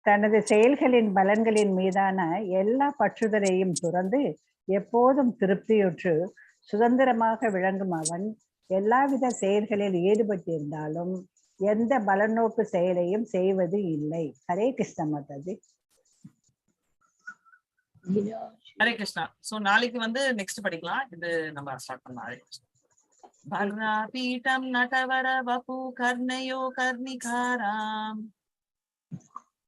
தனது செயல்களின் பலன்களின் மீதான எல்லா பற்றுதலையும் துறந்து எப்போதும் திருப்தியுற்று சுதந்திரமாக விளங்கும் அவன் எல்லாவித செயல்களில் ஈடுபட்டிருந்தாலும் எந்த பலநோக்கு செயலையும் செய்வது இல்லை. ஹரே கிருஷ்ண மாதாஜி. ஹரே கிருஷ்ணா. சோ நாளைக்கு நெக்ஸ்ட் படிக்கலாம். இது நம்ம ஸ்டார்ட் பண்ணலாம். ஹரே கிருஷ்ணா. பீட்டம் நடவர வபு கர்ணயோ கர்ணிகாராம்.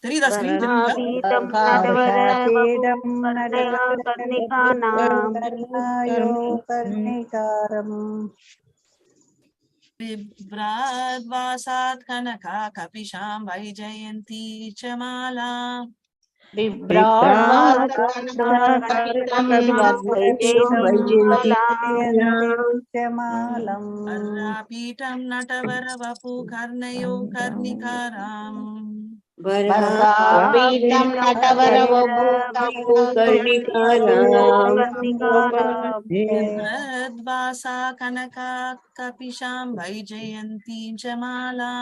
தெரியுதா ஸ்கிரீன்? விப்ராத்வாசாத் கனகா கபிஷாம் வைஜயந்தி சமாலா. பீட்டம் நடவர வபு கர்ணயோ கர்ணிகாராம். விப்ராத்வாசா கனகா கபிஷாம் வைஜயந்தி சமாலா.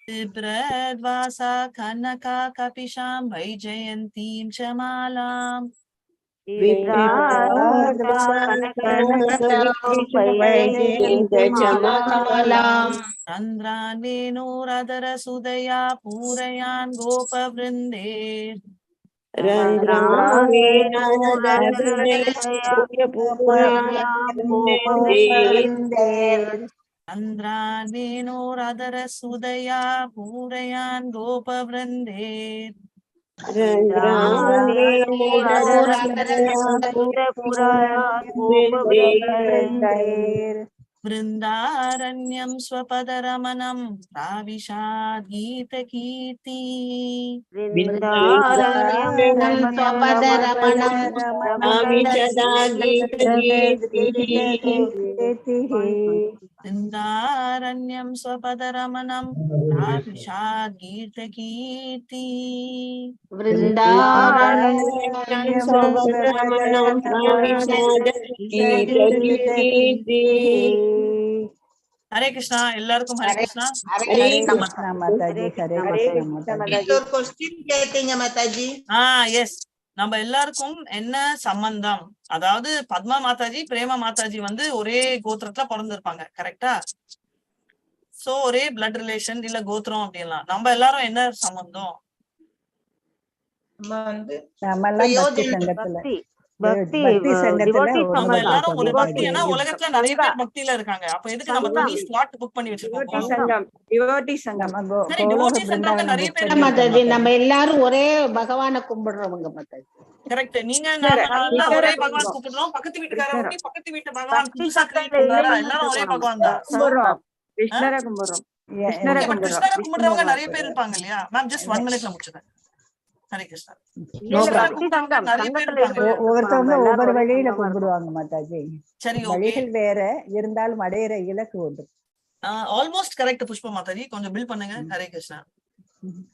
விப்ராத்வாசா கனகா கபிஷாம் வைஜயந்தி சமாலா. சந்திரான்வேனோரதர சுதயா பூரயான் கோபவ்ருந்தே. சந்திரான்வேனோரதர சுதயா பூரயான் கோபவ்ருந்தே. वृन्दारण्यं स्वपदरमणं प्राविशाद् गीतकीर्ति. वृन्दारण्यं स्वपदरमणं प्राविशाद् गीतकीर्ति. हरे कृष्णा. எல்லாருக்கும் ஹரே கிருஷ்ணா. ஹரே கிருஷ்ணா மாதாஜி. ஹரே கிருஷ்ணா மாதாஜி. ஒரு क्वेश्चन கேட்டீங்க மாதாஜி. எஸ். நம்ம எல்லாருக்கும் என்ன சம்பந்தம்? அதாவது பத்மா மாதாஜி பிரேமா மாதாஜி ஒரே கோத்திரத்துல பிறந்திருப்பாங்க, கரெக்டா? சோ ஒரே பிளட் ரிலேஷன் இல்ல கோத்திரம் அப்படின்லாம். நம்ம எல்லாரும் என்ன சம்பந்தம்? நம்ம எல்லாரும் ஒரு பக்தி. ஏன்னா உலகத்துல நிறைய பேர் பக்தியில இருக்காங்க. அப்ப எதுக்கு நம்ம தனி ஸ்லாட் புக் பண்ணி வச்சிருக்கோம்? நிறைய பேர் நம்ம எல்லாரும் ஒரே பகவான கும்பிடுறவங்க. கரெக்ட். நீங்க ஒரே பகவான் கும்பிடுறோம். பக்கத்து வீட்டுக்காரங்க பக்கத்து வீட்டு பகவான் புதுசா கிரியேட் பண்றாரா? எல்லாரும் ஒரே பகவான் தான். கிருஷ்ணரை கும்பிடுறோம். கிருஷ்ணரை கும்பிடுறவங்க நிறைய பேர் இருப்பாங்க இல்லையா மேம்? ஜஸ்ட் 1 மினிட்ல முடிச்சிடுறேன். ஹரே கிருஷ்ணா. ஒவ்வொருத்தவங்க ஒவ்வொரு வழியில கும்பிடுவாங்க மாதாஜி. சரி, வழிகள் வேற இருந்தாலும் அடையிற இலக்கு ஒன்று. Almost correct Pushpa Mataji. கொஞ்சம் பில் பண்ணுங்க. ஹரே கிருஷ்ணா.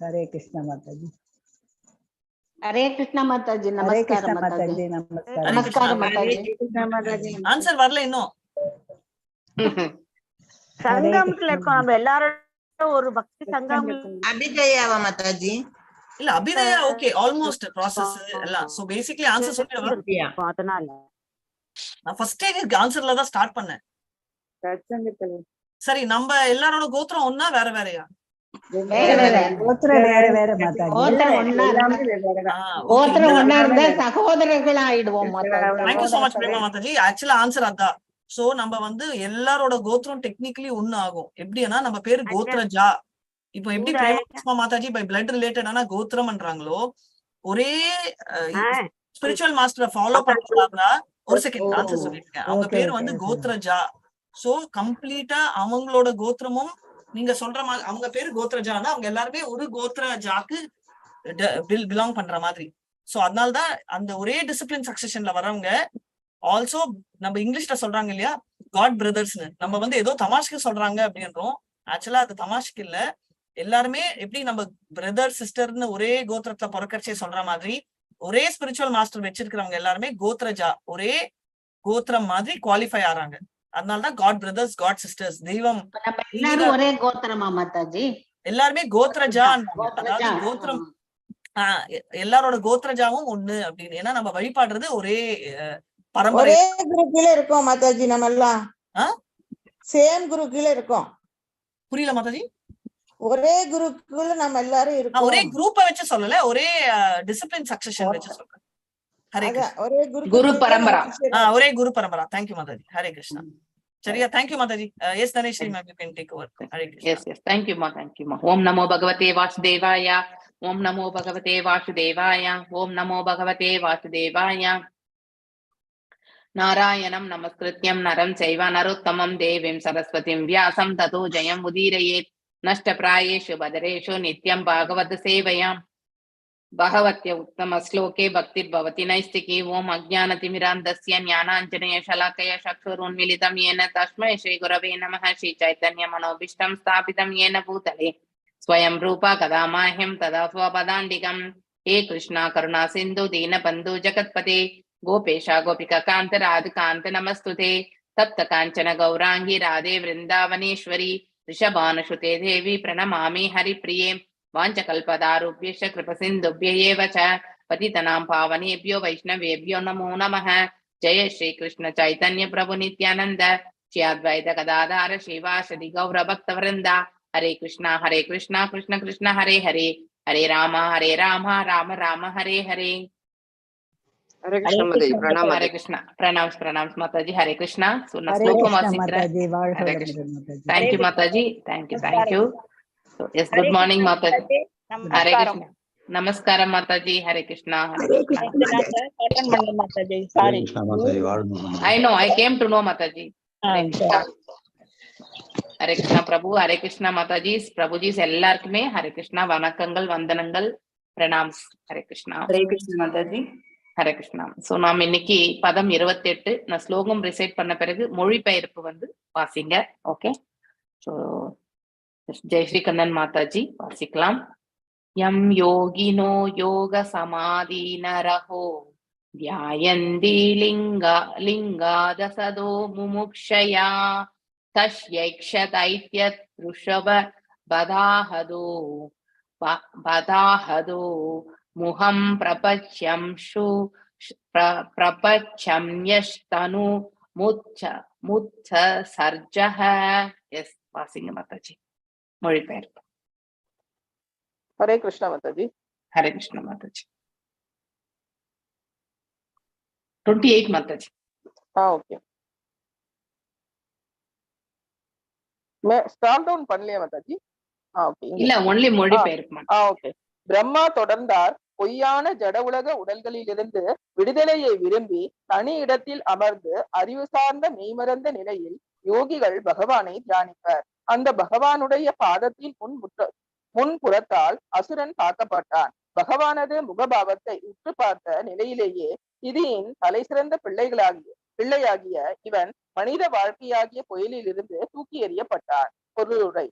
ஹரே கிருஷ்ணா மாதாஜி. ஹரே கிருஷ்ணா மாதாஜி. நமஸ்காரம் மாதாஜி. நமஸ்காரம் மாதாஜி. ஆன்சர் வரல இன்னும். சங்கம்ல இருக்கோம் நம்ம எல்லாரும் ஒரு பக்தி சங்கம். அபிஜயாவா மாதாஜி? இல்ல அபிதயா. ஓகே, ஆல்மோஸ்ட் ப்ராசஸ் எல்லாம். சோ பேசிக்கலி ஆன்சர் சொல்லிடுவேன். அதனால நான் ஃபர்ஸ்ட் ஸ்டேஜ் ஆன்சர்ல தான் ஸ்டார்ட் பண்ணேன். சரி, நம்ம எல்லாரோட கோத்திரம் ஒண்ணா வேற வேறயா? கோத்திரம் வேற வேற மாதாஜி. கோத்திரம் ஒண்ணா இருந்தா சகோதரர்கள் ஆயிடுவோம். Thank you so much Prema Mataji. ஆக்சுவலா ஆன்சர் அதான். சோ நம்ம எல்லாரோட கோத்திரம் டெக்னிக்கலி ஒண்ணு ஆகும். எப்படின்னா நம்ம பேரு கோத்ரஜா. இப்போ எப்படி பிரேமா மாதாஜி பை பிளட் ரிலேட்டடான கோத்திரம்ன்றாங்களோ, ஒரே ஸ்பிரிச்சுவல் மாஸ்டரை ஃபாலோ பண்றாங்களா? ஒரு செகண்ட் ஆன்சர் சொல்லிருக்கேன். அவங்க பேரு கோத்ரஜா. சோ கம்ப்ளீட்டா அவங்களோட கோத்திரமும் நீங்க சொல்ற மாதிரி அவங்க பேரு கோத்ரஜானா அவங்க எல்லாருமே ஒரு கோத்ரஜாக்கு பிலாங் பண்ற மாதிரி. சோ அதனாலதான் அந்த ஒரே டிசிப்ளின் சக்சஷன்ல வரவங்க ஆல்சோ நம்ம இங்கிலீஷ்ல சொல்றாங்க இல்லையா, காட் பிரதர்ஸ்னு. நம்ம ஏதோ தமாஷ்க்கு சொல்றாங்க அப்படின்றோம். ஆக்சுவலா அது தமாஷ்க்கு இல்ல. எல்லாருமே எப்படி நம்ம பிரதர் சிஸ்டர்னு ஒரே கோத்திரத்துல பிறக்கச்சே சொல்ற மாதிரி ஒரே ஸ்பிரிச்சுவல் மாஸ்டர் வச்சிருக்கிறவங்க எல்லாருமே கோத்ரஜா, ஒரே கோத்திரம் மாதிரி குவாலிஃபை ஆறாங்க. அதனாலதான் காட் பிரதர்ஸ், காட் சிஸ்டர்ஸ், தெய்வம் எல்லாரும் ஒரே கோத்திரமா மாதாஜி? எல்லாருமே கோத்ரஜா, அதாவது கோத்திரம் எல்லாரோட கோத்ரஜாவும் ஒண்ணு அப்படின்னு. ஏன்னா நம்ம வழிபாடுறது ஒரே பரம்பரை. ஒரே குரூப்ல இருக்கோம் மாதாஜி, நம்ம எல்லாம் சேம் குரூப்ல இருக்கோம். புரியல மாதாஜி? ஒரே குரூப்ல நம்ம எல்லாரும் இருக்கோம். ஒரே குரூப்பை வச்சு சொல்லல, ஒரே டிசிப்ளின் சக்சஷன் வச்சு சொல்றேன். ஹரே கிருஷ்ணா. ஒரே குரு பரம்பரா. ஒரே குரு பரம்பரா. தேங்க்யூ மாதாஜி. ஹரே கிருஷ்ணா. சரியா? Thank you Mataji. Yes Dhaneshwari ma'am, you can take over. Hare Krishna. Yes yes, thank you மா, தேங்க்யூ மா. ஓம் நமோ பகவதே வாசுதேவாய, ஓம் நமோ பகவதே வாசுதேவாய, ஓம் நமோ பகவதே வாசுதேவாய. நாராயணம் நமஸ்கிருத்யம் நரம் சைவ நரோத்தமம் தேவீம் சரஸ்வதிம் வியாசம் ததோ ஜெயம் உதீரயேத். நஷ்டப்ராயேஷு பதரேஷு நித்யம் பாகவத சேவயாம். பகவத்ய உத்தம ஸ்லோகே பக்திர்பவதி நைஸ்திகி. ஓம் அஜ்ஞானதிமிராந்தஸ்ய ஞானாஞ்சனய ஷலாக்கய சக்ஷுருன்மிலிதம் येन தஸ்மை ஸ்ரீ குரவே நமः. ஸ்ரீ சைத்தன்ய மனோபிஷ்டம் ஸ்தாபிதம் येन பூதலே ஸ்வயம் ரூபா கதா மாஹ்யம் ததா ஸ்வபதாண்டிகம். ஹே கிருஷ்ணா கருணா சிந்து தீனபந்து ஜகத்பதே கோபேஷா கோபிகா காந்த ராத காந்த நமஸ்துதே. தப்த காஞ்சன கௌராங்கி ராதே விருந்தாவனேஸ்வரி. ரிஷபானுஷுதே தேவி பிரணமாமி ஹரிப்ரியே. வாஞ்சகல்பதாருभ्यश्च कृपसिन्धुभ्य एव च पतितनां पावनेभ्यो वैष्णवेभ्यो नमो नमः. जय श्री कृष्ण चैतन्य प्रभु नित्यानंद, श्री अद्वैत गदाधर श्रीवासदि गौर भक्त वृंदा. हरे कृष्णा कृष्ण कृष्ण हरे हरे, हरे राम राम राम हरे हरे. हरे कृष्ण माताजी, प्रणाम. हरे कृष्ण, प्रणाम प्रणाम माताजी. हरे कृष्णा. हरे कृष्ण माताजी, வாழ்க வளமுடன் Mataji. Thank you Mataji, thank you. So, yes, good morning Mataji. Hare Krishna. नमस्कारम Mataji. Hare Krishna. Mataji. Sorry, I know, I came to know माताजी. हरे कृष्णा प्रभु, हरे कृष्णा माताजी. प्रभु जी எல்லாருக்குமே हरे कृष्णा வணக்கங்கள், வந்தனங்கள், பிரணாம்ஸ். हरे कृष्णा. हरे कृष्ण माताजी. हरे कृष्णा. சோ நாம் இன்னைக்கு பதம் 28 நான் ஸ்லோகம் ரிசைட் பண்ண பிறகு மொழிபெயர்ப்பு வந்து வாசிங்க. ஓகே, சோ जय श्री कन्नन माताजी वासिकलाम. यम योगिनो योग समाधीन रहो ध्यायन्ति लिंगादसदो मुमुक्षया तस्यैक्षदैत्यतृषभ बदाहदो मुहं प्रपच्यम्यस्तनु मुच्छ सर्जः. यस, वासिंग माताजी மொழிபெயர்ப்பு. हरे कृष्ण माताजी. हरे कृष्ण माताजी. 28 माताजी. हाँ ओके, मैं स्टार्ट डाउन பண்ணலையா மாதாஜி? ஓகே, இல்ல ஒன்லி மொழிபெயர்ப்பு. ஓகே. பிரம்மா தொடர்ந்தார், பொய்யான ஜட உலக உடல்களிலிருந்து விடுதலையை விரும்பி தனி இடத்தில் அமர்ந்து அறிவு சார்ந்த மெய்மறந்த நிலையில் யோகிகள் பகவானை தியானிப்பர். அந்த பகவானுடைய பாதத்தின் முன்புறத்தால் அசுரன் தாக்கப்பட்டான். பகவானது முகபாவத்தை உற்று பார்த்த நிலையிலேயே திதியின் தலை சிறந்த பிள்ளையாகிய இவன் மனித வாழ்க்கையாகிய புயலில் இருந்து தூக்கி எறியப்பட்டான். பொருளுரை: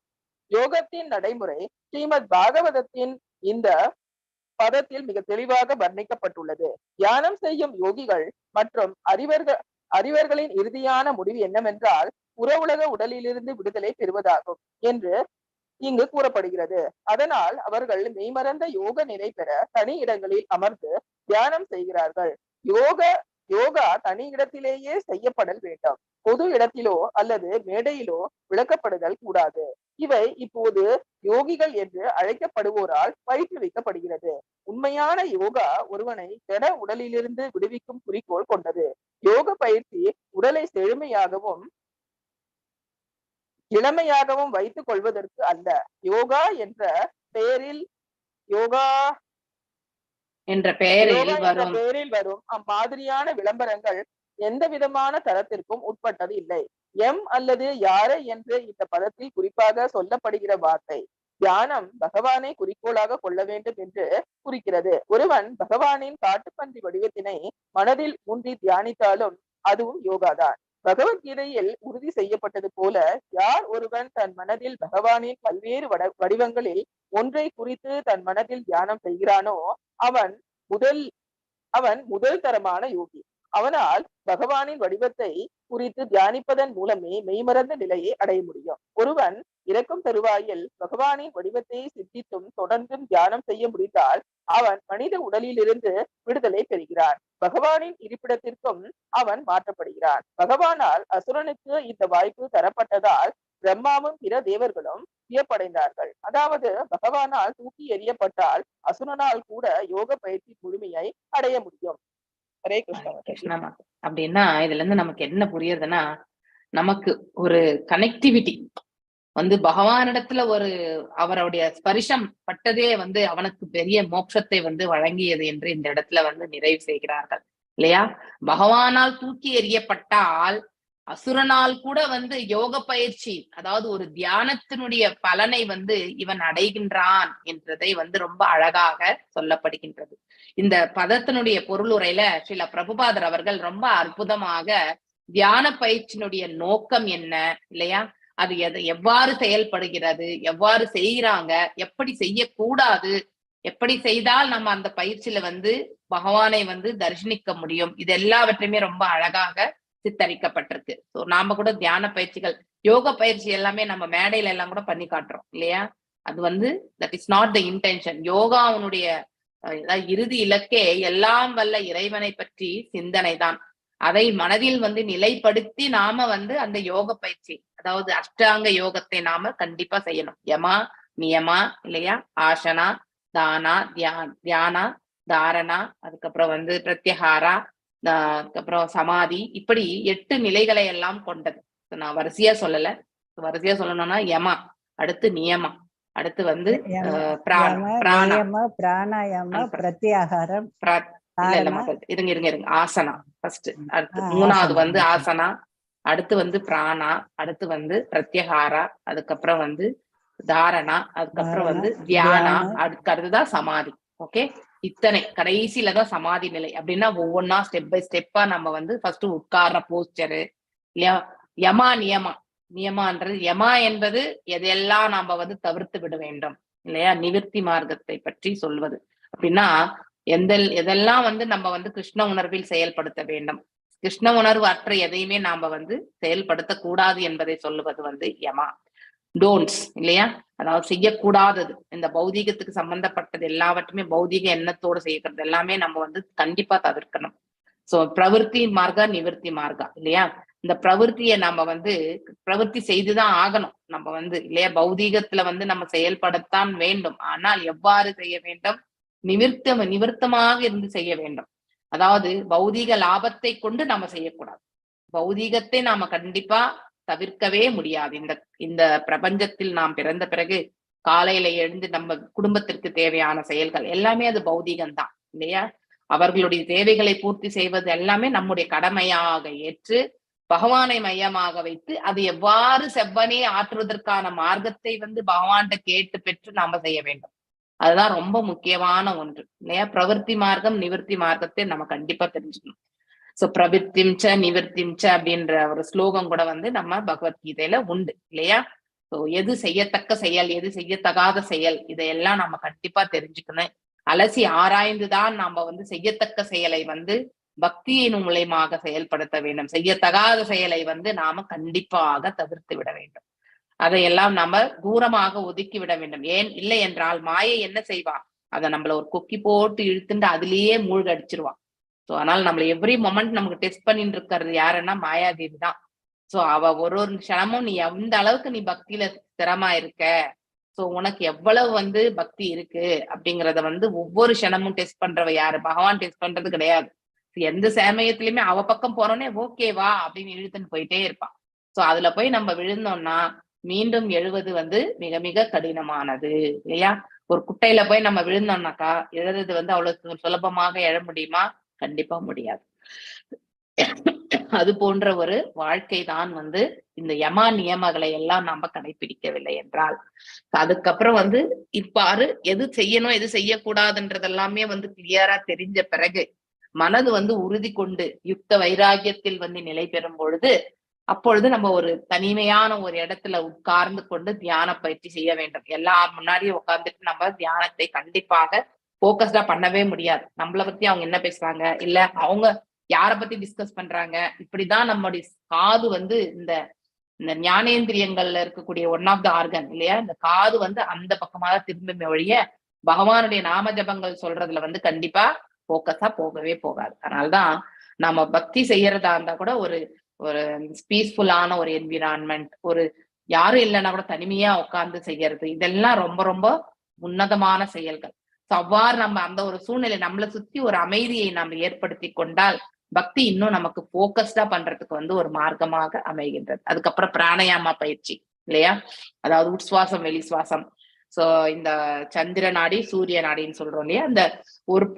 யோகத்தின் நடைமுறை ஸ்ரீமத் பாகவதத்தின் இந்த பதத்தில் மிக தெளிவாக வர்ணிக்கப்பட்டுள்ளது. தியானம் செய்யும் யோகிகள் மற்றும் அறிவர்களின் இறுதியான முடிவு என்னவென்றால் புற உலக உடலிலிருந்து விடுதலை பெறுவதாகும் என்று இங்கு கூறப்படுகிறது. அதனால் அவர்கள் மெய்மறந்த யோக நிலை பெற தனி இடங்களில் அமர்ந்து தியானம் செய்கிறார்கள். யோகா தனி இடத்திலேயே செய்யப்படல் வேண்டும். பொது இடத்திலோ அல்லது மேடையிலோ விளக்கப்படுதல் கூடாது. இவை இப்போது யோகிகள் என்று அழைக்கப்படுவோரால் பயிற்றுவிக்கப்படுகிறது. உண்மையான யோகா ஒருவனை ஜட உடலிலிருந்து விடுவிக்கும் குறிக்கோள் கொண்டது. யோக பயிற்சி உடலை செழுமையாகவும் இளமையாகவும் வைத்துக் கொள்வதற்கு அல்ல. யோகா என்ற பெயரில் வரும் அம்மாதிரியான விளம்பரங்கள் எந்த விதமான தரத்திற்கும் உட்பட்டது இல்லை. எம் அல்லது யாரை என்று இந்த பதத்தில் குறிப்பாக சொல்லப்படுகிற வார்த்தை தியானம் பகவானை குறிக்கோளாக கொள்ள வேண்டும் என்று குறிக்கிறது. ஒருவன் பகவானின் காட்டுப்பன்றி வடிவத்தினை மனதில் ஊன்றி தியானித்தாலும் அதுவும் யோகாதான். பகவத்கீதையில் உறுதி செய்யப்பட்டது போல யார் ஒருவன் தன் மனதில் பகவானின் பல்வேறு வடிவங்களில் ஒன்றை குறித்து தன் மனதில் தியானம் செய்கிறானோ அவன் அவன் முதல் தரமான யோகி. அவனால் பகவானின் வடிவத்தை குறித்து தியானிப்பதன் மூலமே மெய்மறந்த நிலையை அடைய முடியும். ஒருவன் இறக்கும் தருவாயில் பகவானின் வடிவத்தை சித்தித்தும் தொடர்ந்தும் தியானம் செய்ய முடிந்தால் அவன் மனித உடலிலிருந்து விடுதலை பெறுகிறான். பகவானின் இருப்பிடத்திற்கும் அவன் மாற்றப்படுகிறான். பகவானால் அசுரனுக்கு இந்த வாய்ப்பு தரப்பட்டதால் பிரம்மாவும் பிற தேவர்களும் வியப்படைந்தார்கள். அதாவது பகவானால் தூக்கி எறியப்பட்டால் அசுரனால் கூட யோக பயிற்சி முழுமையை அடைய முடியும். ஹரே கிருஷ்ணா. அப்படின்னா இதுல இருந்து நமக்கு என்ன புரியுதுன்னா, நமக்கு ஒரு கனெக்டிவிட்டி வந்து பகவானிடத்துல ஒரு அவருடைய ஸ்பரிசம் பட்டதே வந்து அவனுக்கு பெரிய மோட்சத்தை வந்து வழங்கியது என்று இந்த இடத்துல வந்து நிறைவு செய்கிறார்கள் இல்லையா? பகவானால் தூக்கி எறியப்பட்டால் அசுரனால் கூட வந்து யோக பயிற்சி, அதாவது ஒரு தியானத்தினுடைய பலனை வந்து இவன் அடைகின்றான் என்றதை வந்து ரொம்ப அழகாக சொல்லப்படுகின்றது. இந்த பதத்தினுடைய பொருளுரையில ஸ்ரீல பிரபுபாதர் அவர்கள் ரொம்ப அற்புதமாக தியான பயிற்சியினுடைய நோக்கம் என்ன இல்லையா, அது எவ்வாறு செயல்படுகிறது, எவ்வாறு செய்யறாங்க, எப்படி செய்யக்கூடாது, எப்படி செய்தால் நம்ம அந்த பயிற்சியில வந்து பகவானை வந்து தரிசனிக்க முடியும், இது எல்லாவற்றையுமே ரொம்ப அழகாக சித்தரிக்கப்பட்டிருக்கு. ஸோ நாம கூட தியான பயிற்சிகள், யோக பயிற்சி எல்லாமே நம்ம மேடையில எல்லாம் கூட பண்ணி காட்டுறோம் இல்லையா? அது வந்து that is not the intention. யோகாவுடைய இறுதி இலக்கே எல்லாம் வல்ல இறைவனை பற்றி சிந்தனை தான். அதை மனதில் வந்து நிலைப்படுத்தி நாம வந்து அந்த யோக பயிற்சி, அதாவது அஷ்டாங்க யோகத்தை நாம கண்டிப்பா செய்யணும். யமா நியமா இல்லையா, ஆசனா தானா தியானா தாரணா, அதுக்கப்புறம் வந்து பிரத்யஹாரா, அதுக்கப்புறம் சமாதி, இப்படி 8 நிலைகளை எல்லாம் கொண்டது. நான் வரிசையா சொல்லல, வரிசையா சொல்லணும்னா யமா, அடுத்து நியமா, அடுத்து வந்து பிராணாயாம பிரத்யாகாரம், இருங்க ஆசனா ஃபர்ஸ்ட், அடுத்து 3வது வந்து ஆசனா, அடுத்து வந்து பிராணா, அடுத்து வந்து பிரத்யஹாரா, அதுக்கப்புறம் வந்து தாரணா, அதுக்கப்புறம் வந்து தியானா, அடுத்ததுதான் சமாதி. ஓகே, இத்தனை கடைசியில தான் சமாதி நிலை. அப்படின்னா ஒவ்வொன்னா ஸ்டெப் பை ஸ்டெப்பா நம்ம வந்து ஃபர்ஸ்ட் உட்கார்ற போஸ்டரு இல்லையா, யமா நியமா. நியமான்றது, யமா என்பது எதையெல்லாம் நாம வந்து தவிர்த்து விட வேண்டும் இல்லையா, நிவிர்த்தி மார்க்கத்தை பற்றி சொல்வது. அப்படின்னா எதெல்லாம் வந்து நம்ம வந்து கிருஷ்ண உணர்வில் செயல்படுத்த வேண்டும், கிருஷ்ண உணர்வு அற்ற எதையுமே நாம வந்து செயல்படுத்த கூடாது என்பதை சொல்லுவது வந்து யமா. டோன்ட்ஸ் இல்லையா, அதாவது செய்யக்கூடாதது, இந்த பௌதீகத்துக்கு சம்பந்தப்பட்டது எல்லாவற்றுமே பௌதீக எண்ணத்தோடு செய்யறது எல்லாமே நம்ம வந்து கண்டிப்பா தவிர்க்கணும். சோ பிரவிற்த்தி மார்க்கா நிவிர்த்தி மார்க்கா இல்லையா, இந்த பிரவிற்த்தியை நம்ம வந்து பிரவிற்த்தி செய்துதான் ஆகணும் நம்ம வந்து இல்லையா. பௌதீகத்துல வந்து நம்ம செயல்படத்தான் வேண்டும், ஆனால் எவ்வாறு செய்ய வேண்டும், நிவிர்த்தமாக இருந்து செய்ய வேண்டும். அதாவது பௌதீக லாபத்தை கொண்டு நம்ம செய்யக்கூடாது, பௌதீகத்தை நாம கண்டிப்பா தவிர்க்கவே முடியாது. இந்த பிரபஞ்சத்தில் நாம் பிறந்த பிறகு காலையில எழுந்து நம்ம குடும்பத்திற்கு தேவையான செயல்கள் எல்லாமே அது பௌதீகம்தான் இல்லையா. அவர்களுடைய தேவைகளை பூர்த்தி செய்வது எல்லாமே நம்முடைய கடமையாக ஏற்று பகவானை மையமாக வைத்து அது எவ்வாறு செவ்வனே ஆற்றுவதற்கான மார்க்கத்தை வந்து பகவான்கிட்ட கேட்டு பெற்று நாம செய்ய வேண்டும். அதுதான் ரொம்ப முக்கியமான ஒன்று இல்லையா. பிரவிற்த்தி மார்க்கம் நிவிர்த்தி மார்க்கத்தை நம்ம கண்டிப்பா தெரிஞ்சுக்கணும். சோ பிரவிற்த்திம்ச நிவிர்த்திம்ச அப்படின்ற ஒரு ஸ்லோகம் கூட வந்து நம்ம பகவத்கீதையில உண்டு இல்லையா. சோ எது செய்யத்தக்க செயல், எது செய்யத்தகாத செயல், இதையெல்லாம் நம்ம கண்டிப்பா தெரிஞ்சுக்கணும். அலசி ஆராய்ந்துதான் நாம வந்து செய்யத்தக்க செயலை வந்து பக்தியின் மூலமாக செயல்படுத்த வேண்டும், செய்யத்தகாத செயலை வந்து நாம கண்டிப்பாக தவிர்த்து விட வேண்டும், அதையெல்லாம் நம்ம தூரமாக ஒதுக்கி விட வேண்டும். ஏன் இல்லை என்றால் மாயை என்ன செய்வா, அதை நம்மள ஒரு கொக்கி போட்டு இழுத்துட்டு அதுலயே மூழ்கடிச்சிருவான். சோ அதனால நம்மள எவ்ரி மொமெண்ட் நமக்கு டெஸ்ட் பண்ணிட்டு இருக்கிறது யாருன்னா மாயாதேவி தான். சோ அவ ஒரு க்ஷணமும் நீ எந்த அளவுக்கு நீ பக்தியில ஸ்திரமா இருக்க, சோ உனக்கு எவ்வளவு வந்து பக்தி இருக்கு அப்படிங்கிறத வந்து ஒவ்வொரு க்ஷணமும் டெஸ்ட் பண்றவ யாரு, பகவான் டெஸ்ட் பண்றது கிடையாது. எந்த சமயத்திலயுமே அவ பக்கம் போறோன்னே ஓகேவா அப்படின்னு இழுத்துன்னு போயிட்டே இருப்பான். சோ அதுல போய் நம்ம விழுந்தோம்னா மீண்டும் எழுவது வந்து மிக மிக கடினமானது இல்லையா. ஒரு குட்டையில போய் நம்ம விழுந்தோம்னாக்கா எழுறது வந்து அவ்வளவு சுலபமாக எழ முடியுமா, கண்டிப்பா முடியாது. அது போன்ற ஒரு வாழ்க்கை தான் வந்து இந்த யமா நியமங்களை எல்லாம் நம்ம கடைபிடிக்கவில்லை என்றால், அதுக்கப்புறம் வந்து இப்பாறு எது செய்யணும் எது செய்யக்கூடாதுன்றதெல்லாமே வந்து கிளியரா தெரிஞ்ச பிறகு மனது வந்து உறுதி கொண்டு யுக்த வைராகியத்தில் வந்து நிலை பெறும் பொழுது, அப்பொழுது நம்ம ஒரு தனிமையான ஒரு இடத்துல உட்கார்ந்து கொண்டு தியான பயிற்சி செய்ய வேண்டும். எல்லா முன்னாடியே உட்கார்ந்துட்டு நம்ம தியானத்தை கண்டிப்பாக போக்கஸ்டா பண்ணவே முடியாது. நம்மள பத்தி அவங்க என்ன பேசுறாங்க, இல்ல அவங்க யார பத்தி டிஸ்கஸ் பண்றாங்க, இப்படிதான் நம்மளுடைய காது வந்து இந்த ஞானேந்திரியங்கள்ல இருக்கக்கூடிய ஒன் ஆஃப் த ஆர்கன் இல்லையா, இந்த காது வந்து அந்த பக்கமா தான் திரும்புமே ஒழிய பகவானுடைய நாம ஜபங்கள் சொல்றதுல வந்து கண்டிப்பா போக்கஸா போகவே போகாது. அதனாலதான் நாம பக்தி செய்யறதா இருந்தா கூட ஒரு ஒரு பீஸ்ஃபுல்லான ஒரு என்விரான்மெண்ட், ஒரு யாரும் இல்லைன்னா கூட தனிமையா உட்கார்ந்து செய்யறது, இதெல்லாம் ரொம்ப ரொம்ப உன்னதமான செயல்கள். அவ்வாறு நம்ம அந்த ஒரு சூழ்நிலை நம்மளை சுத்தி ஒரு அமைதியை நம்ம ஏற்படுத்தி கொண்டால் பக்தி இன்னும் நமக்கு போக்கஸ்டா பண்றதுக்கு வந்து ஒரு மார்க்கமாக அமைகின்றது. அதுக்கப்புறம் பிராணயாமா பயிற்சி இல்லையா, அதாவது உட்சுவாசம் வெளி சுவாசம். சோ இந்த சந்திர நாடி சூரிய நாடின்னு சொல்றோம் இல்லையா, இந்த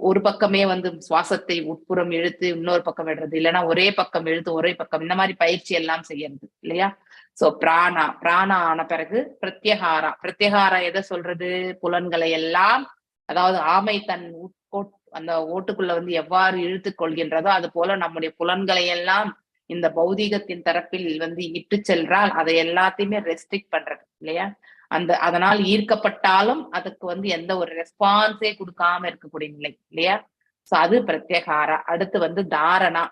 ஒரு பக்கமே வந்து சுவாசத்தை உட்புறம் இழுத்து இன்னொரு பக்கம் விடுறது, இல்லைன்னா ஒரே பக்கம் இழுத்து ஒரே பக்கம், இந்த மாதிரி பயிற்சி எல்லாம் செய்யறது இல்லையா. சோ பிராணா ஆன பிறகு பிரத்யகாரா எதை சொல்றது, புலன்களை எல்லாம், அதாவது ஆமை தன் அந்த ஓட்டுக்குள்ள வந்து எவ்வாறு இழுத்து கொள்கின்றதோ அது போல நம்முடைய புலன்களை எல்லாம் இந்த பௌதீகத்தின் தரப்பில் வந்து இட்டு சென்றால் அதை எல்லாத்தையுமே ரெஸ்ட்ரிக்ட் பண்றது இல்லையா. அதனால் ஈர்க்கப்பட்டாலும் அதுக்கு வந்து எந்த ஒரு ரெஸ்பான்ஸே கொடுக்காம இருக்கக்கூடிய நிலை இல்லையா. சோ அது பிரத்யகாரா. அடுத்து வந்து தாரணா,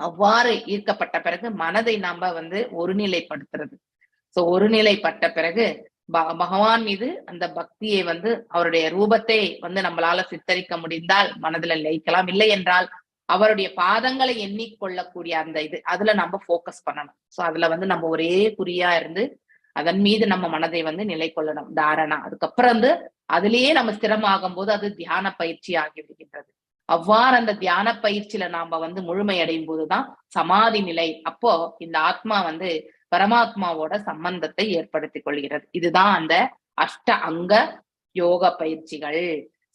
அவ்வாறு ஈர்க்கப்பட்ட பிறகு மனதை நாம வந்து ஒருநிலைப்படுத்துறது. சோ ஒருநிலைப்பட்ட பிறகு பகவான் மீது அந்த பக்தியை வந்து அவருடைய ரூபத்தை வந்து நம்மளால சித்தரிக்க முடிந்தால் மனதுல லயிக்கலாம், இல்லை என்றால் அவருடைய பாதங்களை எண்ணிக்கொள்ளக்கூடிய அந்த அதுல நம்ம போக்கஸ் பண்ணணும். சோ அதுல வந்து நம்ம ஒரே குறியா இருந்து அதன் மீது நம்ம மனதை வந்து நிலை கொள்ளணும், தாரணா. அதுக்கப்புறம் வந்து அதுலயே நம்ம ஸ்திரமாகும் போது அது தியான பயிற்சி ஆகி விடுகின்றது. அவ்வாறு அந்த தியான பயிற்சியில நாம வந்து முழுமை அடையும் போதுதான் சமாதி நிலை. அப்போ இந்த ஆத்மா வந்து பரமாத்மாவோட சம்பந்தத்தை ஏற்படுத்திக் கொள்கிறது. இதுதான் அந்த அஷ்ட அங்க யோக பயிற்சிகள்.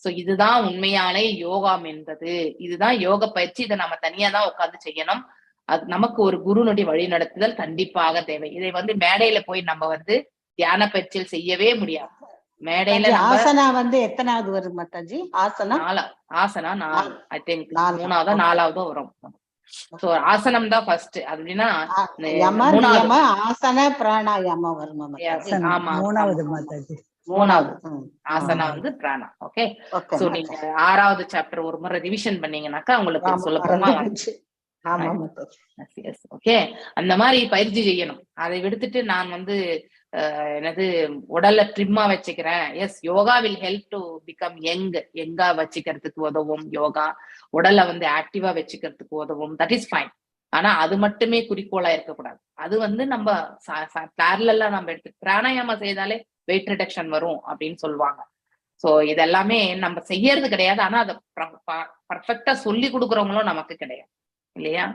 சோ இதுதான் உண்மையாலே யோகம் என்பது. இதுதான் யோக பயிற்சி. இதை நம்ம தனியா தான் உட்கார்ந்து செய்யணும். அது நமக்கு ஒரு குருனுடைய வழி நடத்துதல் கண்டிப்பாக தேவை. இதை வந்து மேடையில போய் நம்ம வந்து தியான பயிற்சியில் செய்யவே முடியாது. மேடையில ஆசனா வந்து எத்தனாவது வரும் மாதாஜி? ஆசனா 4 ஐ திங்க் 3ஆவதோ 4ஆவதோ வரும். சோ ஆசனம் தான் ஃபர்ஸ்ட். அப்படின்னா ஆசன பிராணாயாமா வருமா? ஆமா, 3வது மாதாஜி. 3வது ஆசனா வந்து பிராணா. ஓகே. சோ நீங்க 6வது சாப்டர் ஒரு முறை ரிவிஷன் பண்ணீங்கன்னாக்கா உங்களுக்கு சொல்லப்போமா. ஓகே. அந்த மாதிரி பயிற்சி செய்யணும். அதை விடுத்துட்டு நான் வந்து என்னது உடல்ல ட்ரிம்மா வச்சுக்கிறேன். Yes, yoga will help to become யங்கா வச்சுக்கிறதுக்கு உதவும். யோகா உடலை வந்து ஆக்டிவா வச்சுக்கிறதுக்கு உதவும். That is fine. ஆனா அது மட்டுமே குறிக்கோளா இருக்கக்கூடாது. அது வந்து நம்ம பேரலா நம்ம எடுத்து பிராணாயாமம் செய்தாலே வெயிட் ரிடக்ஷன் வரும் அப்படின்னு சொல்லுவாங்க. சோ இதெல்லாமே நம்ம செய்யறது கிடையாது. ஆனா அதை பர்ஃபெக்டா சொல்லி கொடுக்குறவங்களும் நமக்கு கிடையாது இல்லையா.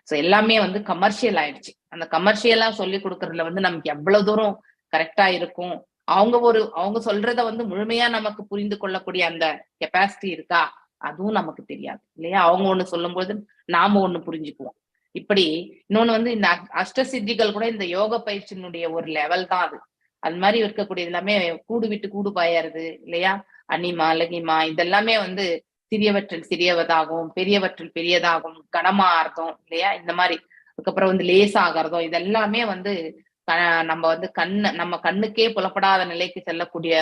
சோ எல்லாமே வந்து கமர்ஷியல் ஆயிடுச்சு. அந்த கமர்ஷியலா சொல்லி கொடுக்கறதுல வந்து நமக்கு எவ்வளவு தூரம் கரெக்டா இருக்கும், அவங்க சொல்றத வந்து முழுமையா நமக்கு புரிந்து கொள்ளக்கூடிய அந்த கெப்பாசிட்டி இருக்கா, அதுவும் நமக்கு தெரியாது இல்லையா. அவங்க ஒண்ணு சொல்லும் போது நாம ஒண்ணு புரிஞ்சுக்குவோம். இப்படி இன்னொன்னு வந்து இந்த அஷ்ட சித்திகள் கூட இந்த யோக பயிற்சியினுடைய ஒரு லெவல் தான் அது. அது மாதிரி இருக்கக்கூடியது எல்லாமே கூடு விட்டு கூடு பாயறது இல்லையா. அனிமா லகிமா இதெல்லாமே வந்து சிறியவற்றில் சிறியவதாகவும் பெரியவற்றில் பெரியதாகவும் கனமாறதும் இல்லையா. இந்த மாதிரி அதுக்கப்புறம் வந்து லேசாகிறதும் இதெல்லாமே வந்து நம்ம வந்து நம்ம கண்ணுக்கே புலப்படாத நிலைக்கு செல்லக்கூடிய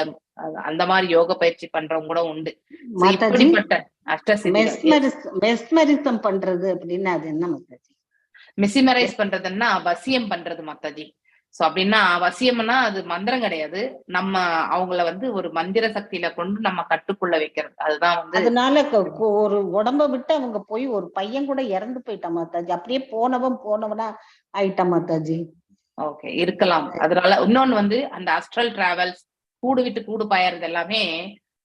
அந்த மாதிரி யோக பயிற்சி பண்றவங்க கூட உண்டு. இப்படிப்பட்ட மெஸ்மரிசம் பண்றது அப்படின்னா அது என்ன மாதாஜி? மெசிமரைஸ் பண்றதுன்னா வசியம் பண்றது மாதாஜி. சோ அப்படின்னா வசியம்னா அது மந்திரம் கிடையாது. நம்ம அவங்கள வந்து ஒரு மந்திர சக்தியில கொண்டு நம்ம கட்டுக்குள்ள வைக்கிறது. அதுதான் வந்து அதனால ஒரு உடம்ப விட்டு அவங்க போய் ஒரு பையன் கூட இறந்து போயிட்டான் மாதாஜி. அப்படியே போனவனா ஆயிட்டான் மாதாஜி. ஓகே, இருக்கலாம். அதனால இன்னொன்னு வந்து அந்த அஸ்ட்ரல் டிராவல்ஸ் கூடு விட்டு கூடு பாயறது எல்லாமே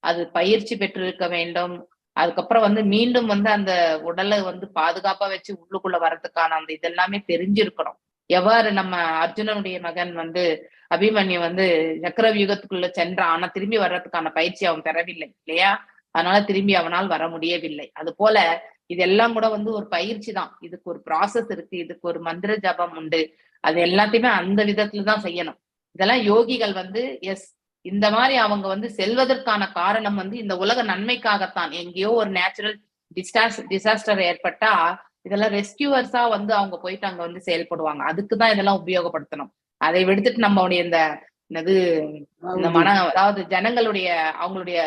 அது பயிற்சி பெற்று இருக்க வேண்டும். அதுக்கப்புறம் வந்து மீண்டும் வந்து அந்த உடலை வந்து பாதுகாப்பா வச்சு உள்ளுக்குள்ள வர்றதுக்கான அந்த இதெல்லாமே தெரிஞ்சிருக்கணும். எவ்வாறு நம்ம அர்ஜுனனுடைய மகன் வந்து அபிமன்யு வந்து சக்கரவியூகத்துக்குள்ள சென்றான், ஆனா திரும்பி வர்றதுக்கான பயிற்சி அவன் பெறவில்லை இல்லையா. அதனால திரும்பி அவனால் வர முடியவில்லை. அது போல இதெல்லாம் கூட வந்து ஒரு பயிற்சி தான். இதுக்கு ஒரு ப்ராசஸ் இருக்கு, இதுக்கு ஒரு மந்திர ஜபம் உண்டு. அது எல்லாத்தையுமே அந்த விதத்துலதான் செய்யணும். இதெல்லாம் யோகிகள் வந்து எஸ் இந்த மாதிரி அவங்க வந்து செல்வதற்கான காரணம் வந்து இந்த உலக நன்மைக்காகத்தான். எங்கேயோ ஒரு நேச்சுரல் டிசாஸ்டர் ஏற்பட்டா இதெல்லாம் ரெஸ்கியூவர்ஸா வந்து அவங்க போயிட்டு அங்க வந்து செயல்படுவாங்க. அதுக்குதான் இதெல்லாம் உபயோகப்படுத்தணும். அதை விடுத்துட்டு நம்மளுடைய இந்த அதாவது ஜனங்களுடைய அவங்களுடைய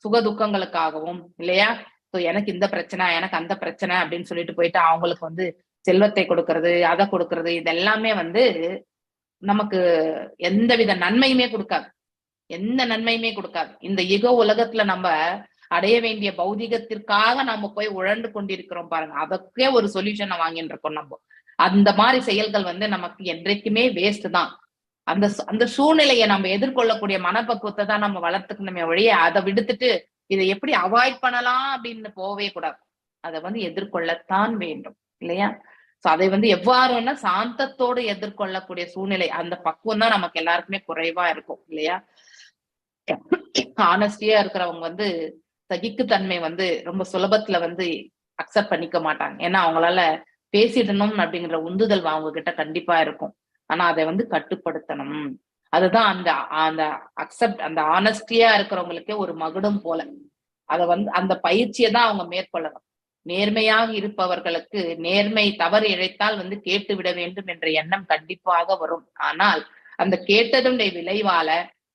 சுக துக்கங்களுக்காகவும் இல்லையா? சோ எனக்கு இந்த பிரச்சனை, எனக்கு அந்த பிரச்சனை அப்படின்னு சொல்லிட்டு போயிட்டு அவங்களுக்கு வந்து செல்வத்தை கொடுக்கறது, அதை கொடுக்கறது, இது எல்லாமே வந்து நமக்கு எந்தவித நன்மையுமே கொடுக்காது. எந்த நன்மையுமே கொடுக்காது. இந்த யுக உலகத்துல நம்ம அடைய வேண்டிய பௌதிகத்திற்காக நம்ம போய் உழண்டு கொண்டிருக்கிறோம் பாருங்க. அதற்கே ஒரு சொல்யூஷனை வாங்கிட்டு இருக்கோம் நம்ம. அந்த மாதிரி செயல்கள் வந்து நமக்கு என்றைக்குமே வேஸ்ட் தான். அந்த சூழ்நிலையை நம்ம எதிர்கொள்ளக்கூடிய மனப்பக்குவத்தை தான் நம்ம வளர்த்துக்கணுமே ஒழிய அதை விடுத்துட்டு இதை எப்படி அவாய்ட் பண்ணலாம் அப்படின்னு போவே கூடாது. அதை வந்து எதிர்கொள்ளத்தான் வேண்டும் இல்லையா? சோ அதை வந்து எவ்வாறுன்னா சாந்தத்தோடு எதிர்கொள்ளக்கூடிய சூழ்நிலை, அந்த பக்குவம் தான் நமக்கு எல்லாருக்குமே குறைவா இருக்கும் இல்லையா? ஆனஸ்டியா இருக்கிறவங்க வந்து சகிப்புத்தன்மை வந்து ரொம்ப சுலபத்துல வந்து அக்செப்ட் பண்ணிக்க மாட்டாங்க. ஏன்னா அவங்களால பேசிடணும் அப்படிங்கிற உந்துதல் அவங்க கிட்ட கண்டிப்பா இருக்கும். ஆனா அதை வந்து கட்டுப்படுத்தணும். அதுதான் அந்த அந்த அக்செப்ட், அந்த ஆனஸ்டியா இருக்கிறவங்களுக்கே ஒரு மகுடம் போல. அதை வந்து அந்த பயிற்சியை தான் அவங்க மேற்கொள்ளணும். நேர்மையாக இருப்பவர்களுக்கு நேர்மை தவறு இழைத்தால் வந்து கேட்டு விட வேண்டும் என்ற எண்ணம் கண்டிப்பாக வரும். ஆனால் அந்த கேட்டதுடைய விளைவால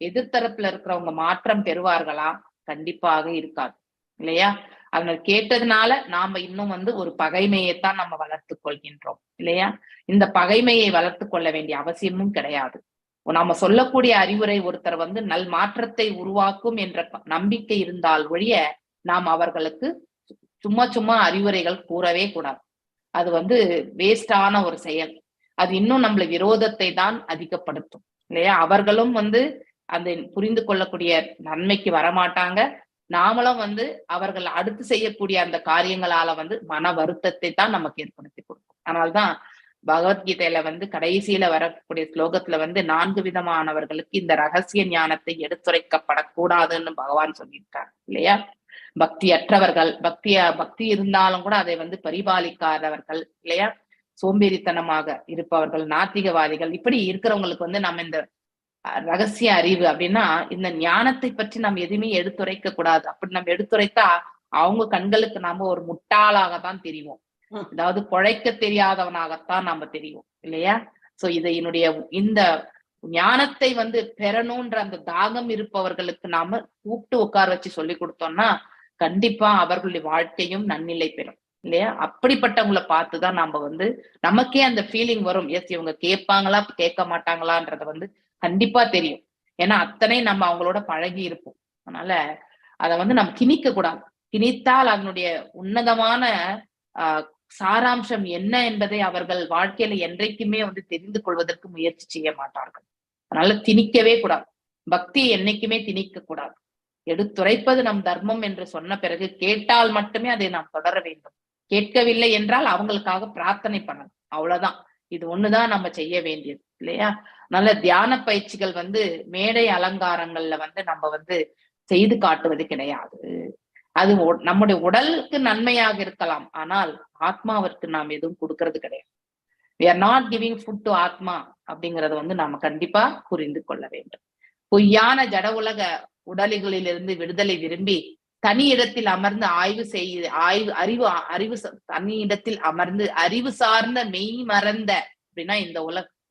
எதிர்த்தரப்புல இருக்கிறவங்க மாற்றம் பெறுவார்களா? கண்டிப்பாக இருக்காது இல்லையா? அவங்க கேட்டதுனால நாம இன்னும் வந்து ஒரு பகைமையைத்தான் நம்ம வளர்த்து கொள்கின்றோம் இல்லையா? இந்த பகைமையை வளர்த்து கொள்ள வேண்டிய அவசியமும் கிடையாது. நாம சொல்லக்கூடிய அறிவுரை ஒருத்தர் வந்து நல் மாற்றத்தை உருவாக்கும் என்ற நம்பிக்கை இருந்தால் ஒழிய நாம் அவர்களுக்கு சும்மா அறிவுரைகள் கூறவே கூடாது. அது வந்து வேஸ்டான ஒரு செயல். அது இன்னும் நம்மள விரோதத்தை தான் அதிகப்படுத்தும் இல்லையா? அவர்களும் வந்து அந்த புரிந்து கொள்ளக்கூடிய நன்மைக்கு வரமாட்டாங்க. நாமளும் வந்து அவர்கள் அடுத்து செய்யக்கூடிய அந்த காரியங்களால வந்து மன வருத்தத்தை தான் நமக்கு ஏற்படுத்தி கொடுக்கும். அதனால்தான் பகவத்கீதையில வந்து கடைசியில வரக்கூடிய ஸ்லோகத்துல வந்து 4 விதமானவர்களுக்கு இந்த ரகசிய ஞானத்தை எடுத்துரைக்கப்படக்கூடாதுன்னு பகவான் சொல்லியிருக்காரு இல்லையா? பக்தியற்றவர்கள், பக்தி இருந்தாலும் கூட அதை வந்து பரிபாலிக்காதவர்கள் இல்லையா? சோம்பேறித்தனமாக இருப்பவர்கள், நாத்திகவாதிகள், இப்படி இருக்கிறவங்களுக்கு வந்து நம்ம இந்த ரகசிய அறிவு அப்படின்னா இந்த ஞானத்தை பற்றி நம்ம எதுவுமே எடுத்துரைக்க கூடாது. அப்படி நம்ம எடுத்துரைத்தா அவங்க கண்களுக்கு நாம ஒரு முட்டாளாகத்தான் தெரியும். அதாவது பொழைக்க தெரியாதவனாகத்தான் நாம தெரியும் இல்லையா? சோ இதனுடைய இந்த ஞானத்தை வந்து பெறணும்ன்ற அந்த தாகம் இருப்பவர்களுக்கு நாம கூப்பிட்டு உட்கார வச்சு சொல்லி கொடுத்தோம்னா கண்டிப்பா அவர்களுடைய வாழ்க்கையும் நன்னிலை பெறும் இல்லையா? அப்படிப்பட்டவங்களை பார்த்துதான் நம்ம வந்து நமக்கே அந்த ஃபீலிங் வரும். எஸ், இவங்க கேட்பாங்களா கேட்க மாட்டாங்களான்றத வந்து கண்டிப்பா தெரியும். ஏன்னா அத்தனை நம்ம அவங்களோட பழகி இருப்போம். அதனால அதை வந்து நம்ம திணிக்க கூடாது. திணித்தால் அதனுடைய உன்னதமான சாராம்சம் என்ன என்பதை அவர்கள் வாழ்க்கையில என்றைக்குமே வந்து தெரிந்து கொள்வதற்கு முயற்சி செய்ய மாட்டார்கள். அதனால திணிக்கவே கூடாது. பக்தியை என்னைக்குமே திணிக்க கூடாது. எடுத்துரைப்பது நம் தர்மம் என்று சொன்ன பிறகு கேட்டால் மட்டுமே அதை நாம் தொடர வேண்டும். கேட்கவில்லை என்றால் அவங்களுக்காக பிரார்த்தனை பண்ணணும். அவ்வளவுதான். இது ஒண்ணுதான் நம்ம செய்ய வேண்டியது இல்லையா? நல்ல தியான பயிற்சிகள் வந்து மேடை அலங்காரங்கள்ல வந்து நம்ம வந்து செய்து காட்டுவது கிடையாது. அது நம்முடைய உடலுக்கு நன்மையாக இருக்கலாம், ஆனால் ஆத்மாவிற்கு நாம் எதுவும் கொடுக்கறது கிடையாது. we are not giving food to ஆத்மா அப்படிங்கறத வந்து நாம கண்டிப்பா புரிந்து கொள்ள வேண்டும். பொய்யான ஜட உலக உடல்களிலிருந்து விடுதலை விரும்பி தனி இடத்தில் அமர்ந்து தனி இடத்தில் அமர்ந்து அறிவு சார்ந்த மெய் மறந்த அப்படின்னா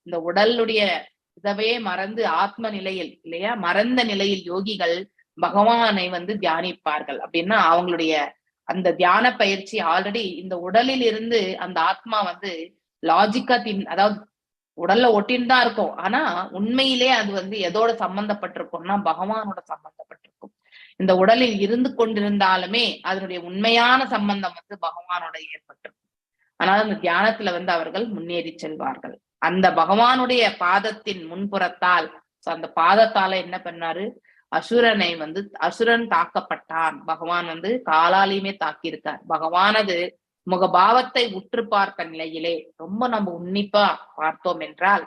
இந்த உடலுடைய இதவே மறந்து ஆத்ம நிலையில் இல்லையா, மறந்த நிலையில் யோகிகள் பகவானை வந்து தியானிப்பார்கள். அப்படின்னா அவங்களுடைய அந்த தியான பயிற்சி ஆல்ரெடி இந்த உடலில் இருந்து அந்த ஆத்மா வந்து லாஜிக்கா அதாவது உடல்ல ஒட்டின்னு தான் இருக்கும். ஆனா உண்மையிலே அது வந்து எதோட சம்பந்தப்பட்டிருக்கும்னா பகவானோட சம்பந்தப்பட்டிருக்கும். இந்த உடலில் இருந்து கொண்டிருந்தாலுமே அதனுடைய உண்மையான சம்பந்தம் வந்து பகவானோட ஏற்பட்டிருக்கும். ஆனால் அந்த தியானத்துல வந்து அவர்கள் முன்னேறி செல்வார்கள். அந்த பகவானுடைய பாதத்தின் முன்புறத்தால் அந்த பாதத்தால என்ன பண்ணாரு, அசுரன் தாக்கப்பட்டான். பகவான் வந்து காலாலையுமே தாக்கியிருக்கார். பகவானது முகபாவத்தை உற்று பார்த்த நிலையிலே ரொம்ப நம்ம உன்னிப்பா பார்த்தோம் என்றால்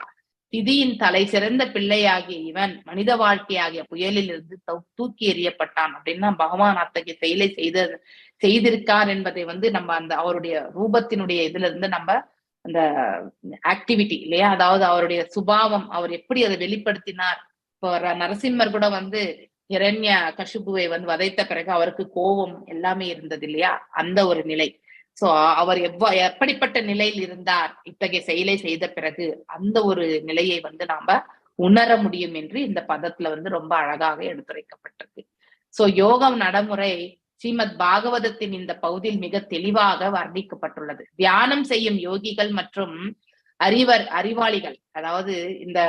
திதியின் தலை சிறந்த பிள்ளையாகிய இவன் மனித வாழ்க்கையாகிய புயலில் இருந்து தூக்கி எறியப்பட்டான். அப்படின்னா பகவான் அத்தகைய செயலை செய்திருக்கார் என்பதை வந்து நம்ம அந்த அவருடைய ரூபத்தினுடைய இதுல இருந்து நம்ம அந்த ஆக்டிவிட்டி இல்லையா, அதாவது அவருடைய சுபாவம், அவர் எப்படி அதை வெளிப்படுத்தினார். இப்போ நரசிம்மர் கூட வந்து ஹிரண்ய கஷிபுவை வந்து வதைத்த பிறகு அவருக்கு கோபம் எல்லாமே இருந்தது இல்லையா, அந்த ஒரு நிலை. சோ அவர் எப்படிப்பட்ட நிலையில் இருந்தார் இத்தகைய செயலை செய்த பிறகு, அந்த ஒரு நிலையை வந்து நாம உணர முடியும் என்று இந்த பதத்துல வந்து ரொம்ப அழகாக எடுத்துரைக்கப்பட்டிருக்கு. சோ யோகம் நடைமுறை ஸ்ரீமத் பாகவதத்தின் இந்த பகுதியில் மிக தெளிவாக வர்ணிக்கப்பட்டுள்ளது. தியானம் செய்யும் யோகிகள் மற்றும் அறிவாளிகள், அதாவது இந்த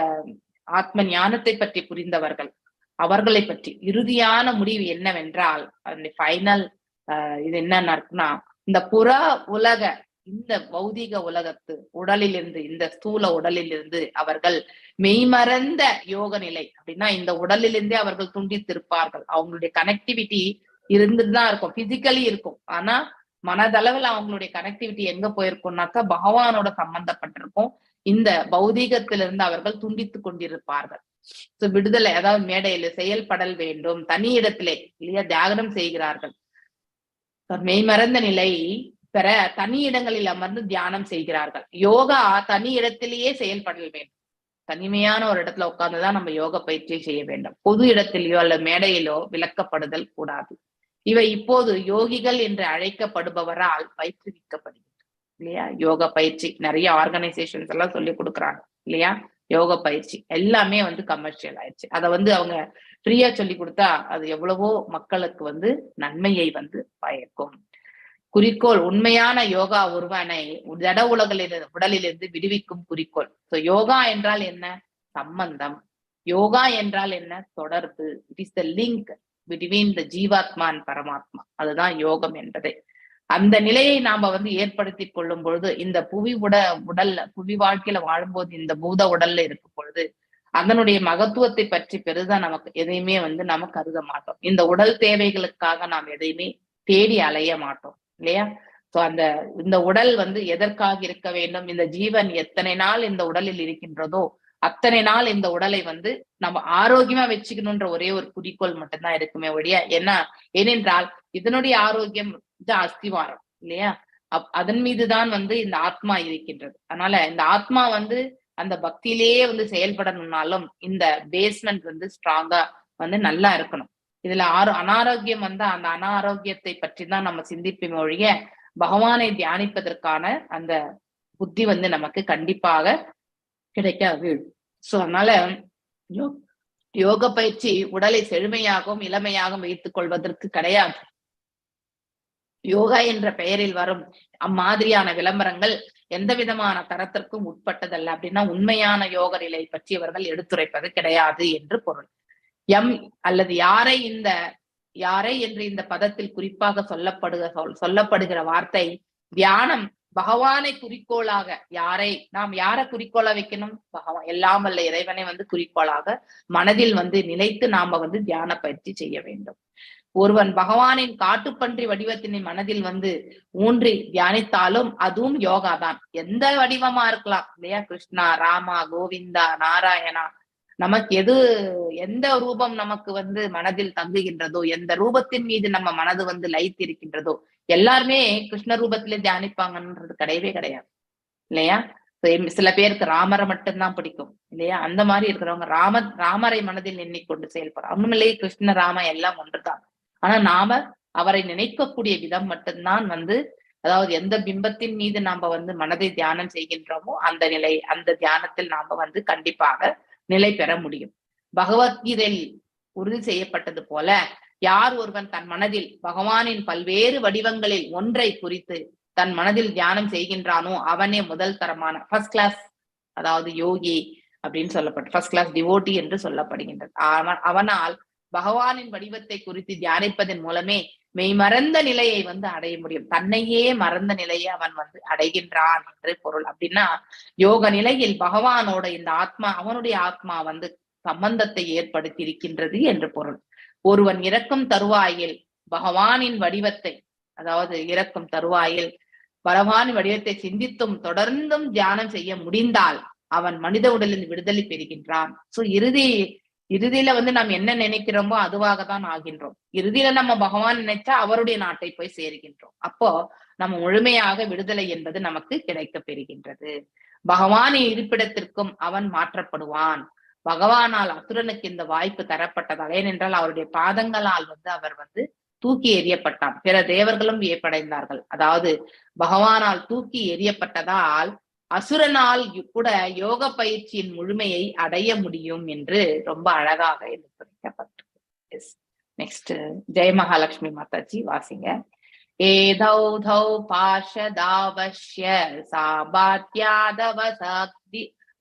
ஆத்ம ஞானத்தை பற்றி புரிந்தவர்கள், அவர்களை பற்றி இறுதியான முடிவு என்னவென்றால், அந்த ஃபைனல் இது என்னன்னா இருக்குன்னா, இந்த புற உலக, இந்த பௌதிக உலகத்து உடலிலிருந்து, இந்த ஸ்தூல உடலிலிருந்து அவர்கள் மெய்மறந்த யோக நிலை, அப்படின்னா இந்த உடலிலிருந்தே அவர்கள் துண்டித்திருப்பார்கள். அவங்களுடைய கனெக்டிவிட்டி இருந்துதான் இருக்கும், பிசிக்கலி இருக்கும். ஆனா மனதளவில் அவங்களுடைய கனெக்டிவிட்டி எங்க போயிருக்கும்னாக்கா பகவானோட சம்பந்தப்பட்டிருக்கும். இந்த பௌதீகத்திலிருந்து அவர்கள் துண்டித்து கொண்டிருப்பார்கள். விடுதலை, அதாவது மேடையில செயல்படல் வேண்டும், தனி இடத்திலே இல்லையா தியாகனம் செய்கிறார்கள். மெய்மறந்த நிலை பெற தனி இடங்களில் அமர்ந்து தியானம் செய்கிறார்கள். யோகா தனி இடத்திலேயே செயல்படல் வேண்டும். தனிமையான ஒரு இடத்துல உட்கார்ந்துதான் நம்ம யோக பயிற்சியை செய்ய வேண்டும். பொது இடத்திலேயோ அல்ல மேடையிலோ விளக்கப்படுதல் கூடாது. இவை இப்போது யோகிகள் என்று அழைக்கப்படுபவரால் பயிற்றுவிக்கப்படுகிறது இல்லையா. யோக பயிற்சி நிறைய ஆர்கனைசேஷன்ஸ் எல்லாம் சொல்லி கொடுக்குறாங்க இல்லையா. யோக பயிற்சி எல்லாமே கமர்ஷியல் ஆயிடுச்சு. அதை அவங்க ஃப்ரீயா சொல்லி கொடுத்தா அது எவ்வளவோ மக்களுக்கு நன்மையை பயக்கும். குறிக்கோள் உண்மையான யோகா ஒருவனை ஜட உடலிலிருந்து விடுவிக்கும் குறிக்கோள். யோகா என்றால் என்ன? சம்பந்தம். யோகா என்றால் என்ன? தொடர்பு. It is the link between the ஜீவாத்மா அண்ட் பரமாத்மா. அதுதான் யோகம் என்பதை. அந்த நிலையை நாம ஏற்படுத்தி கொள்ளும் பொழுது, இந்த புவி வாழ்க்கையில வாழும்போது, இந்த பூத உடல்ல இருக்கும் பொழுது அதனுடைய மகத்துவத்தை பற்றி பெருதா நமக்கு எதையுமே நாம கருத மாட்டோம். இந்த உடல் தேவைகளுக்காக நாம் எதையுமே தேடி அலைய மாட்டோம் இல்லையா. சோ இந்த உடல் எதற்காக இருக்க வேண்டும்? இந்த ஜீவன் எத்தனை நாள் இந்த உடலில் இருக்கின்றதோ அத்தனை நாள் இந்த உடலை நம்ம ஆரோக்கியமா வச்சுக்கணும்ன்ற ஒரே ஒரு குறிக்கோள் மட்டும்தான் இருக்குமே ஒழிய. ஏனென்றால் இதனுடைய ஆரோக்கியம் அஸ்திவாரம் இல்லையா. அதன் மீதுதான் இந்த ஆத்மா இருக்கின்றது. அதனால இந்த ஆத்மா அந்த பக்தியிலேயே செயல்படணும்னாலும் இந்த பேஸ்மெண்ட் ஸ்ட்ராங்கா நல்லா இருக்கணும். இதுல அனாரோக்கியம் அந்த அனாரோக்கியத்தை பற்றி தான் நம்ம சிந்திப்போம் ஒழிய பகவானை தியானிப்பதற்கான அந்த புத்தி நமக்கு கண்டிப்பாக கிடைக்காது. சோ அதனால யோக பயிற்சி உடலை செழுமையாகவும் இளமையாகவும் வைத்துக் கொள்வதற்கு கிடையாது. யோகா என்ற பெயரில் வரும் அம்மாதிரியான விளம்பரங்கள் எந்த விதமான தரத்திற்கும் உட்பட்டதல்ல. அப்படின்னா உண்மையான யோக நிலை பற்றி அவர்கள் எடுத்துரைப்பது கிடையாது என்று பொருள். அல்லது யாரை என்று இந்த பதத்தில் குறிப்பாக சொல்லப்படுகிற வார்த்தை தியானம். பகவானை குறிக்கோளாக யாரை குறிக்கோளா வைக்கணும்? பகவான், எல்லாம் வல்ல இறைவனை குறிக்கோளாக மனதில் நிலைத்து நாம தியான பயிற்சி செய்ய வேண்டும். ஒருவன் பகவானின் காட்டுப்பன்றி வடிவத்தினை மனதில் ஊன்றி தியானித்தாலும் அதுவும் யோகா தான். எந்த வடிவமா இருக்கலாம் இல்லையா. கிருஷ்ணா, ராமா, கோவிந்தா, நாராயணா, நமக்கு எந்த ரூபம் நமக்கு மனதில் தங்குகின்றதோ, எந்த ரூபத்தின் மீது நம்ம மனது லயித்து இருக்கின்றதோ, எல்லாருமே கிருஷ்ண ரூபத்திலே தியானிப்பாங்கன்றது கிடையவே கிடையாது இல்லையா. சில பேருக்கு ராமரை மட்டும்தான் பிடிக்கும் இல்லையா. அந்த மாதிரி இருக்கிறவங்க ராமரை மனதில் எண்ணிக்கொண்டு செயல்படுறோம். ஒண்ணுமில்லையே, கிருஷ்ண ராம எல்லாம் ஒன்றுதான். ஆனா நாம அவரை நினைக்கக்கூடிய விதம் மட்டும்தான் அதாவது எந்த பிம்பத்தின் மீது நாம மனதை தியானம் செய்கின்றோமோ அந்த நிலை, அந்த தியானத்தில் நாம கண்டிப்பாக நிலை பெற முடியும். பகவத்கீதையில் உறுதி செய்யப்பட்டது போல, யார் ஒருவன் தன் மனதில் பகவானின் பல்வேறு வடிவங்களில் ஒன்றை குறித்து தன் மனதில் தியானம் செய்கின்றானோ அவனே முதல் தரமான ஃபர்ஸ்ட் கிளாஸ், அதாவது யோகி அப்படின்னு சொல்லப்பட்ட ஃபர்ஸ்ட் கிளாஸ் டிவோட்டி என்று சொல்லப்படுகின்றது. அவனால் பகவானின் வடிவத்தை குறித்து தியானிப்பதன் மூலமே மெய்மறந்த நிலையை அடைய முடியும். தன்னையே மறந்த நிலையை அவன் அடைகின்றான் என்று பொருள். அப்படின்னா யோக நிலையில் பகவானோட இந்த ஆத்மா, அவனுடைய ஆத்மா சம்பந்தத்தை ஏற்படுத்தி இருக்கின்றது என்று பொருள். ஒருவன் இறக்கும் தருவாயில் பகவானின் வடிவத்தை, அதாவது இறக்கும் தருவாயில் பகவானின் வடிவத்தை சிந்தித்தும் தொடர்ந்தும் தியானம் செய்ய முடிந்தால் அவன் மனித உடலில் விடுதலை பெறுகின்றான். சோ இறுதியில நாம் என்ன நினைக்கிறோமோ அதுவாக தான் ஆகின்றோம். இறுதியில நம்ம பகவான் நினைச்சா அவருடைய நாட்டை போய் சேருகின்றோம். அப்போ நம்ம முழுமையாக விடுதலை என்பது நமக்கு கிடைக்க பெறுகின்றது. பகவானின் இருப்பிடத்திற்கும் அவன் மாற்றப்படுவான். பகவானால் அசுரனுக்கு இந்த வாய்ப்பு தரப்பட்டதால், ஏனென்றால் அவருடைய பாதங்களால் அவர் தூக்கி எறியப்பட்டான். பிற தேவர்களும் வியப்படைந்தார்கள். அதாவது பகவானால் தூக்கி எறியப்பட்டதால் அசுரனால் கூட யோக பயிற்சியின் முழுமையை அடைய முடியும் என்று ரொம்ப அழகாக எடுத்துரைக்கப்பட்டிருக்கு. நெக்ஸ்ட் ஜெய மகாலட்சுமி மாதாஜி வாசிங்க. ஏதௌ தௌ பாஷதாவஷ்ய சாபாத்யாதவசக்தி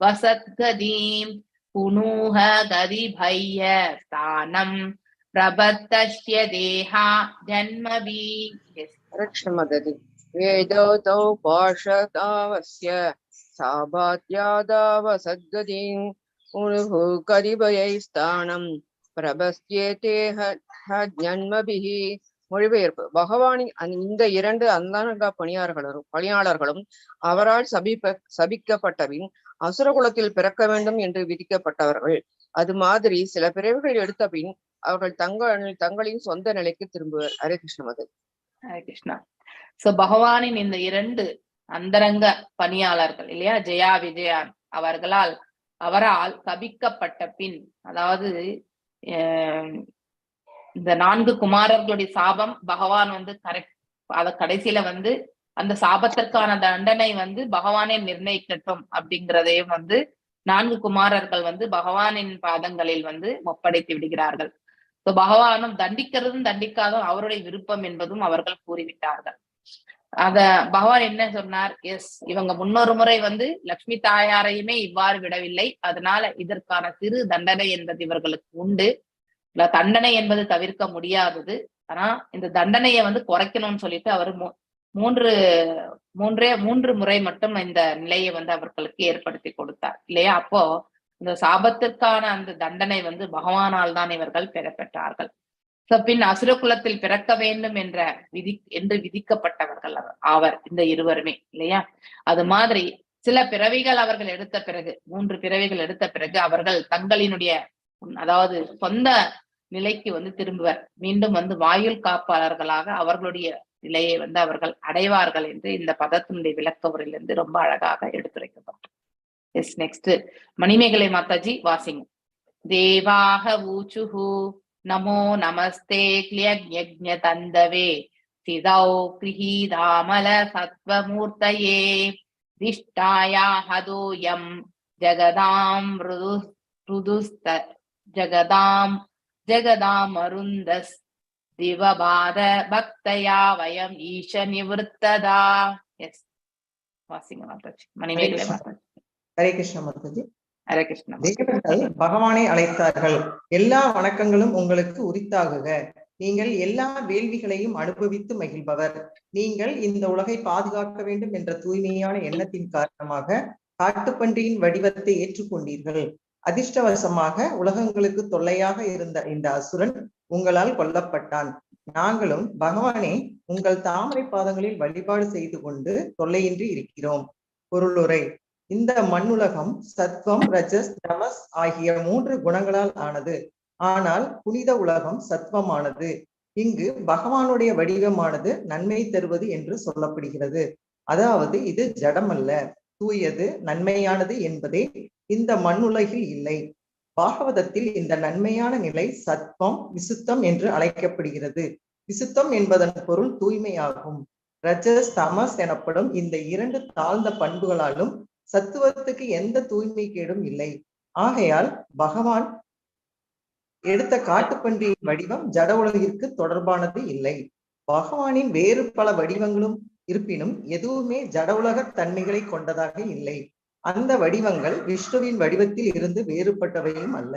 வசத்கதீம் புனூஹ கதிபைய ஸ்தானம் பிரபத்தஸ்ய தேஹா ஜன்மவி. ரக்ஷமததி வேதௌ தௌ பாஷதாவஸ்ய சாபாத்யாதவசத்கதீம் புனூஹ கதிபயை ஸ்தானம் பிரபஸ்யேதே ஜன்மபிஹி. மொழிபெயர்ப்பு. பகவானின் இந்த இரண்டு அந்தரங்க பணியாளர்களும் அவரால் சபிக்கப்பட்டபின் அசுரகுலத்தில் பிறக்க வேண்டும் என்று விதிக்கப்பட்டவர்கள். அது மாதிரி சில பிறவிகள் எடுத்த பின் அவர்கள் தங்களின் சொந்த நிலைக்கு திரும்புவர். ஹரே கிருஷ்ண மதன். ஹரே கிருஷ்ணா. சோ பகவானின் இந்த இரண்டு அந்தரங்க பணியாளர்கள் இல்லையா, ஜெயா விஜயா, அவரால் சபிக்கப்பட்ட பின், அதாவது இந்த 4 குமாரர்களுடைய சாபம் பகவான் கடைசியில அந்த சாபத்திற்கான தண்டனை பகவானே நிர்ணயிக்கட்டும் அப்படிங்கிறதையும் 4 குமாரர்கள் பகவானின் பாதங்களில் ஒப்படைத்து விடுகிறார்கள். சோ பகவானும் தண்டிக்கிறதும் தண்டிக்காதும் அவருடைய விருப்பம் என்பதும் அவர்கள் கூறிவிட்டார்கள். அத பகவான் என்ன சொன்னார், இவங்க முன்னொரு முறை லட்சுமி தாயாரையுமே இவ்வாறு விடவில்லை, அதனால இதற்கான சிறு தண்டனை என்பது இவர்களுக்கு உண்டு. தண்டனை என்பது தவிர்க்க முடியாதது, ஆனா இந்த தண்டனையை குறைக்கணும்னு சொல்லிட்டு அவர் 3 முறை மட்டும் இந்த நிலையை அவர்களுக்கு ஏற்படுத்தி கொடுத்தார் இல்லையா. அப்போ இந்த சாபத்திற்கான அந்த தண்டனை பகவானால் தான் இவர்கள் பெறப்பெற்றார்கள். பின் அசுரகுலத்தில் பிறக்க வேண்டும் என்று விதிக்கப்பட்டவர்கள் அவர் இந்த இருவருமே இல்லையா. அது மாதிரி சில பிறவிகள் அவர்கள் எடுத்த பிறகு, 3 பிறவிகள் எடுத்த பிறகு அவர்கள் தங்களினுடைய அதாவது சொந்த நிலைக்கு திரும்புவர். மீண்டும் வாயுல் காப்பாளர்களாக அவர்களுடைய நிலையை அவர்கள் அடைவார்கள் என்று இந்த பதத்தினுடைய விளக்க உரையிலிருந்து ரொம்ப அழகாக எடுத்துரைக்கப்பட்டது. நெக்ஸ்ட் மணிமேகலை மாதாஜி வாசிங்க. தேவாக ஊச்சுஹு நமோ நமஸ்தே க்ல்யக்ஞ தந்தவே சிதௌ கிரீதாமல சத்வமூர்த்தயே திஷ்டாயா ஹதோயம் ஜகதாம் ருதுஸ்த ஜகதாம் அருந்தஸ் திவபாத பக்தயா வயம் ஈஷ நிவர்த்ததா. வாசிங்க மாதாஜி. மணிமேகலை மாதாஜி. ஹரே கிருஷ்ண மாதாஜி. ஹரே கிருஷ்ண. தேவர்கள் பகவானை அழைத்தார்கள். எல்லா வணக்கங்களும் உங்களுக்கு உரித்தாகுக. நீங்கள் எல்லா வேள்விகளையும் அனுபவித்து மகிழ்பவர். நீங்கள் இந்த உலகை பாதுகாக்க வேண்டும் என்ற தூய்மையான எண்ணத்தின் காரணமாக காட்டுப்பன்றியின் வடிவத்தை ஏற்றுக்கொண்டீர்கள். அதிர்ஷ்டவசமாக உலகங்களுக்கு தொல்லையாக இருந்த இந்த அசுரன் உங்களால் கொல்லப்பட்டான். நாங்களும் பகவானே உங்கள் தாமரை பாதங்களில் வழிபாடு செய்து கொண்டு தொல்லையின்றி இருக்கிறோம். பொருளுரை. இந்த மண்ணுலகம் சத்வம், ரஜஸ், தமஸ் ஆகிய 3 குணங்களால் ஆனது. ஆனால் புனித உலகம் சத்வமானது. இங்கு பகவானுடைய வடிவமானது நன்மை தருவது என்று சொல்லப்படுகிறது. அதாவது இது ஜடமல்ல, தூயது, நன்மையானது என்பதே இந்த மண்ணுலகில் இல்லை. பாகவதத்தில் இந்த நன்மையான நிலை சத்வம், விசுத்தம் என்று அழைக்கப்படுகிறது. விசுத்தம் என்பதன் பொருள் தூய்மையாகும். ரஜஸ், தமஸ் எனப்படும் இந்த 2 தாழ்ந்த பண்புகளாலும் சத்துவத்துக்கு எந்த தூய்மை கேடும் இல்லை. ஆகையால் பகவான் எடுத்த காட்டுப்பன்றியின் வடிவம் ஜட உலகிற்கு தொடர்பானது இல்லை. பகவானின் வேறு பல வடிவங்களும் இருப்பினும் எதுவுமே ஜட உலக தன்மைகளை கொண்டதாக இல்லை. அந்த வடிவங்கள் விஷ்ணுவின் வடிவத்தில் இருந்து வேறுபட்டவையும் அல்ல.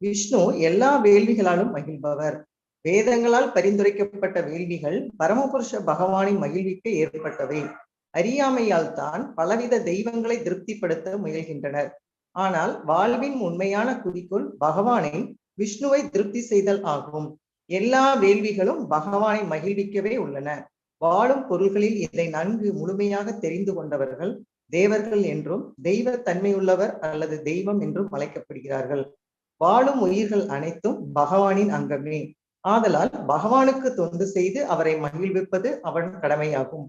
விஷ்ணு எல்லா வேள்விகளாலும் மகிழ்பவர். வேதங்களால் பரிந்துரைக்கப்பட்ட வேள்விகள் பரமபுருஷ பகவானை மகிழ்விக்க ஏற்பட்டவை. அறியாமையால் தான் பலவித தெய்வங்களை திருப்திப்படுத்த முயல்கின்றனர். ஆனால் வாழ்வின் உண்மையான குறிக்கோள் பகவானை, விஷ்ணுவை திருப்தி செய்தல் ஆகும். எல்லா வேள்விகளும் பகவானை மகிழ்விக்கவே உள்ளன. வாழும் பொருள்களில் இதை நன்கு முழுமையாக தெரிந்து கொண்டவர்கள் தேவர்கள் என்றும் தெய்வ தன்மையுள்ளவர் அல்லது தெய்வம் என்றும் அழைக்கப்படுகிறார்கள். வாழும் உயிர்கள் அனைத்தும் பகவானின் அங்கமே. ஆதலால் பகவானுக்கு தொண்டு செய்து அவரை மகிழ்விப்பது அவன் கடமையாகும்.